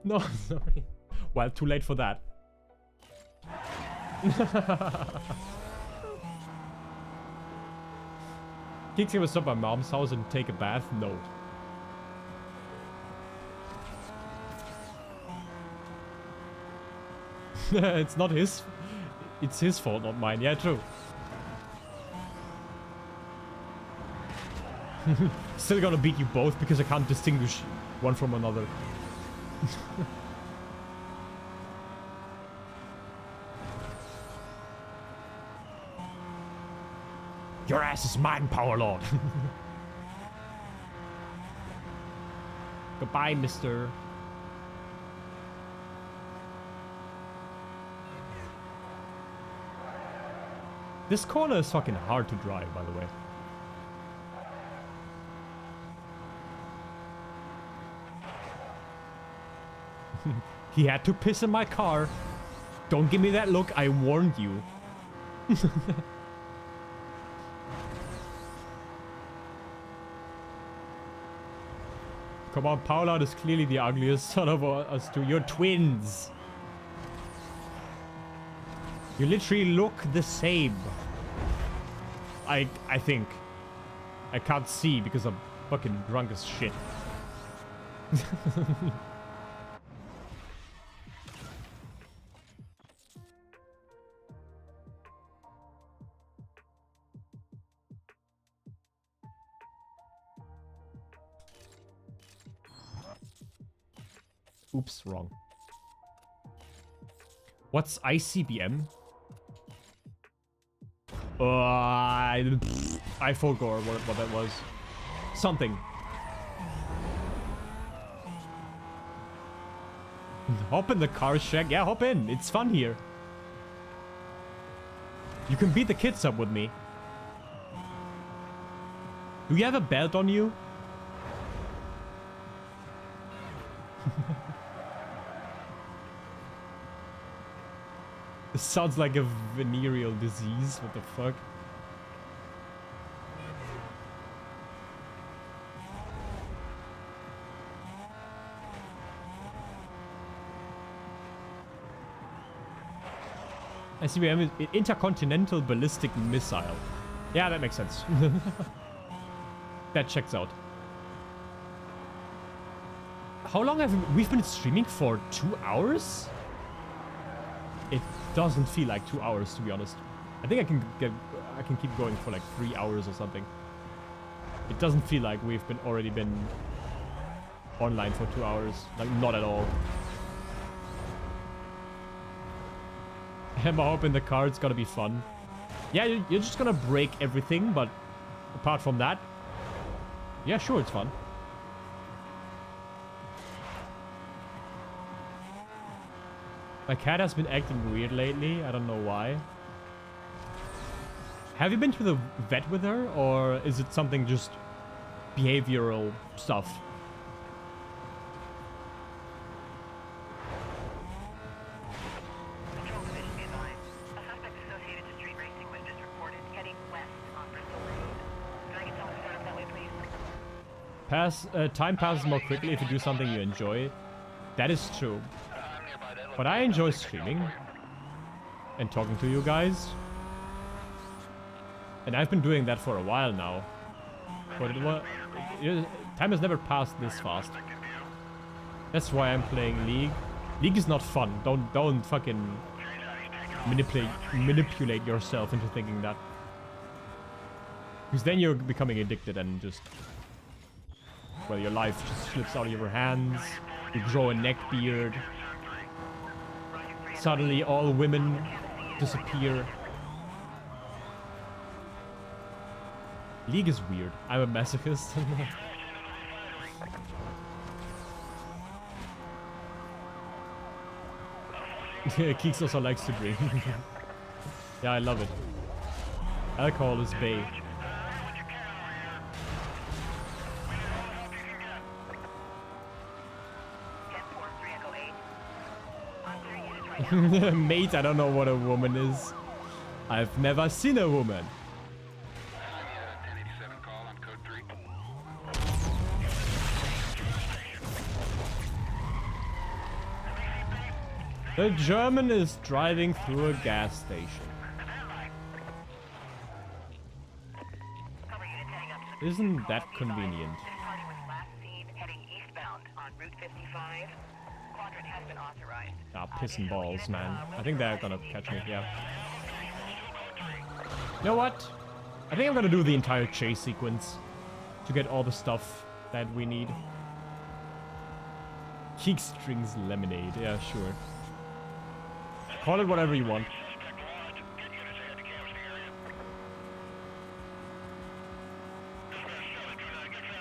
No, sorry. Well, too late for that. Kicks him up at my mom's house and take a bath? No. It's not his. It's his fault, not mine. Yeah, true. Still gonna beat you both because I can't distinguish one from another. Your ass is mine, Powerlord. Goodbye, mister. This corner is fucking hard to drive, by the way. He had to piss in my car. Don't give me that look, I warned you. Come on, Paula is clearly the ugliest son of us two. You're twins. You literally look the same. I think. I can't see because I'm fucking drunk as shit. Oops, wrong. What's ICBM? I forgot what that was. Something. Hop in the car, Shaq. Yeah, hop in. It's fun here. You can beat the kids up with me. Do you have a belt on you? This sounds like a venereal disease. What the fuck? ICBM is intercontinental ballistic missile. Yeah, that makes sense. That checks out. How long have we've been streaming for? 2 hours? It doesn't feel like 2 hours, to be honest. I think I can keep going for like 3 hours or something. It doesn't feel like we've already been online for 2 hours. Like, not at all. Hammer hop in the car, it's gonna be fun. Yeah, you're just gonna break everything, but apart from that, yeah, sure, it's fun. My cat has been acting weird lately. I don't know why. Have you been to the vet with her, or is it something just behavioral stuff? Time passes more quickly if you do something you enjoy. That is true. But I enjoy streaming and talking to you guys. And I've been doing that for a while now. But time has never passed this fast. That's why I'm playing League. League is not fun. Don't fucking manipulate yourself into thinking that. Because then you're becoming addicted and just... well, your life just slips out of your hands. You grow a neck beard. Suddenly all women disappear. League is weird. I'm a masochist. Keeks also likes to drink. Yeah, I love it. Alcohol is bae. Mate, I don't know what a woman is. I've never seen a woman. The German is driving through a gas station. Isn't that convenient? Ah, piss and balls, man. I think they're gonna catch me, yeah. You know what? I think I'm gonna do the entire chase sequence to get all the stuff that we need. Geek strings lemonade, yeah, sure. Call it whatever you want.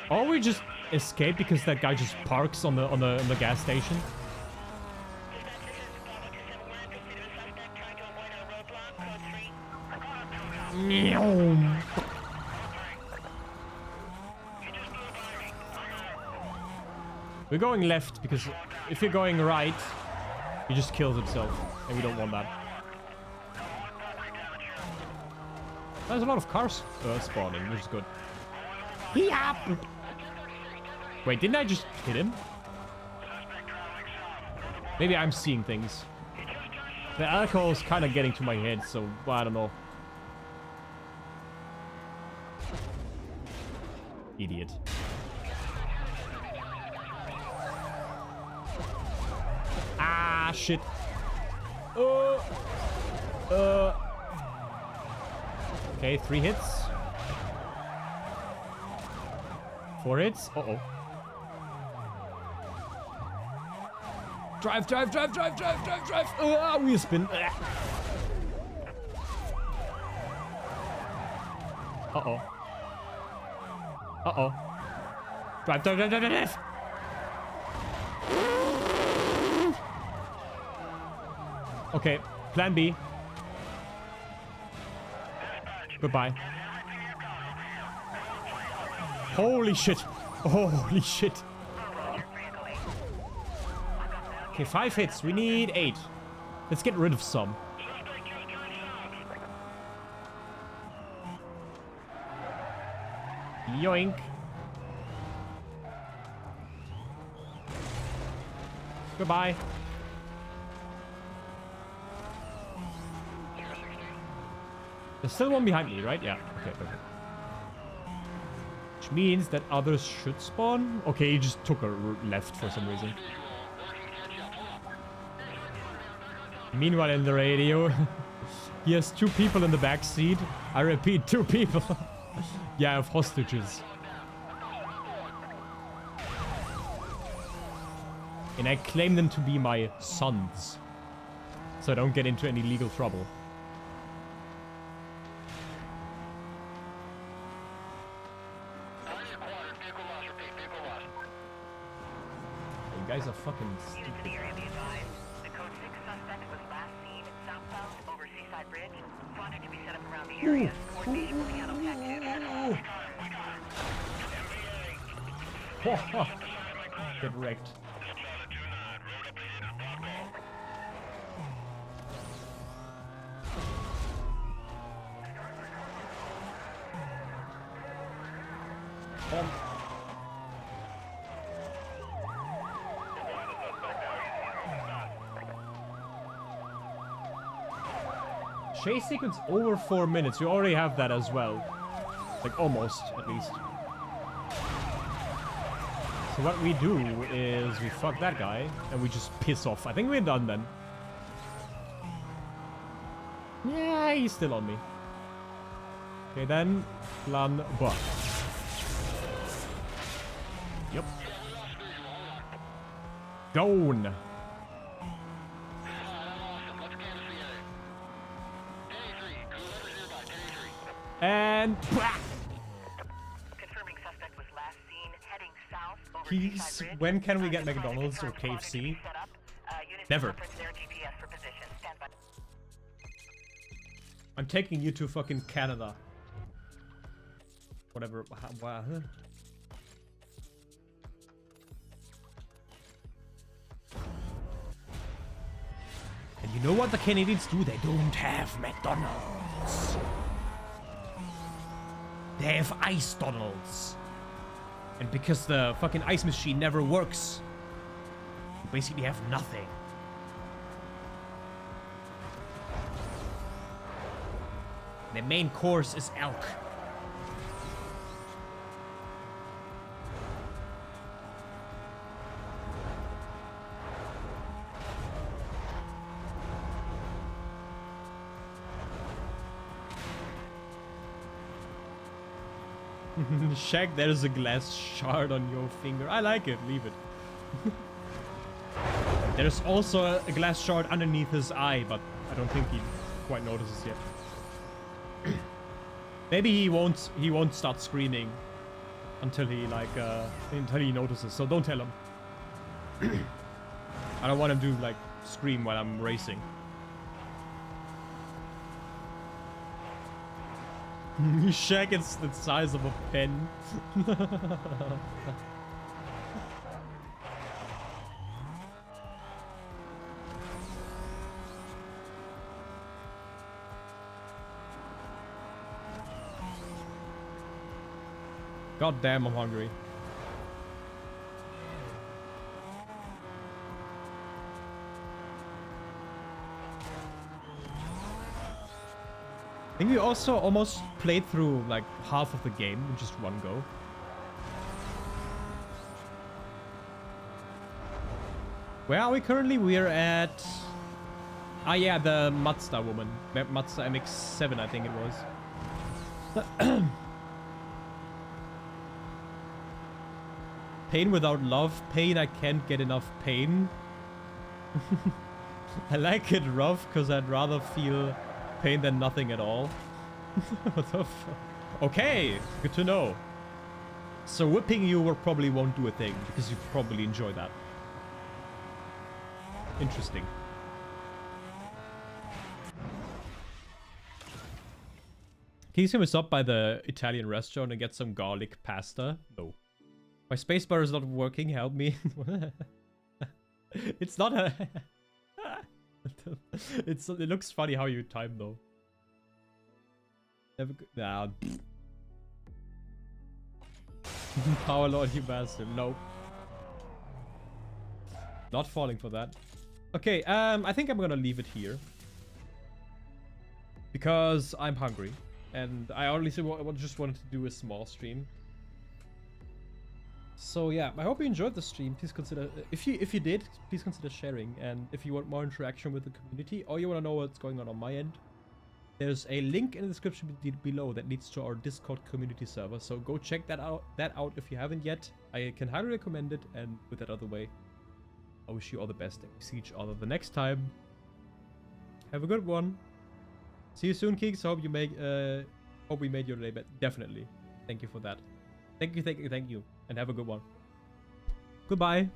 Or we just escape because that guy just parks on the gas station. We're going left because if you're going right, he just kills himself, and we don't want that. There's a lot of cars spawning, which is good. Wait, didn't I just hit him? Maybe I'm seeing things. The alcohol is kind of getting to my head, so well, I don't know. Idiot. Ah, shit. Okay, 3 hits. 4 hits. Uh-oh. Drive. Wheel spin. Uh-oh. Uh-oh. Drive. Okay, plan B. Goodbye. Holy shit. Holy shit. Okay, 5 hits. We need 8. Let's get rid of some. Yoink. Goodbye. There's still one behind me, right? Yeah. Okay, okay. Which means that others should spawn. Okay, he just took a left for some reason. Meanwhile, in the radio, he has 2 people in the back seat. I repeat, 2 people. Yeah, I have hostages. And I claim them to be my sons. So I don't get into any legal trouble. You guys are fucking stupid.
The code 6 suspect was last seen southbound over Seaside Bridge. Wanted to be set up around the area. Coordination will be handled tech 2.
Get wrecked. Chase sequence over 4 minutes. You already have that as well. Like, almost, at least. So what we do is we fuck that guy, and we just piss off. I think we're done then. Yeah, he's still on me. Okay, then. Plan B. Yep. Down. And
Confirming suspect was last seen heading south over
Keys.
Seaside Bridge.
When can we get McDonald's or KFC? Never.
GPS for position. Stand by.
I'm taking you to fucking Canada. Whatever. And you know what the Canadians do? They don't have McDonald's. They have Ice Donalds. And because the fucking ice machine never works, you basically have nothing. The main course is elk. Shaq, there's a glass shard on your finger. I like it. Leave it. There's also a glass shard underneath his eye, but I don't think he quite notices yet. Maybe he won't start screaming until he until he notices. So don't tell him. I don't want him to like scream while I'm racing. Shaq is the size of a pen. God damn, I'm hungry. I think we also almost played through like half of the game in just one go. Where are we currently? We're at... Ah yeah, the Mazda woman. Mazda MX-7 I think it was. Pain without love. Pain, I can't get enough pain. I like it rough because I'd rather feel pain than nothing at all. What the fuck? Okay, good to know. So whipping you probably won't do a thing because you probably enjoy that. Interesting. Can you send us up by the Italian restaurant and get some garlic pasta? No. My spacebar is not working, help me. It's not a... it looks funny how you time though. Never nah. Power Lord, you bastard. Nope. Not falling for that. Okay, I think I'm gonna leave it here. Because I'm hungry. And I honestly just wanted to do a small stream. So yeah, I hope you enjoyed the stream. Please consider, if you did, please consider sharing. And if you want more interaction with the community, or you want to know what's going on my end, there's a link in the description below that leads to our Discord community server. So go check that out if you haven't yet. I can highly recommend it. And with that out of the way, I wish you all the best and we see each other the next time. Have a good one. See you soon, Keeks. Hope we made your day better. Definitely. Thank you for that. Thank you. And have a good one. Goodbye.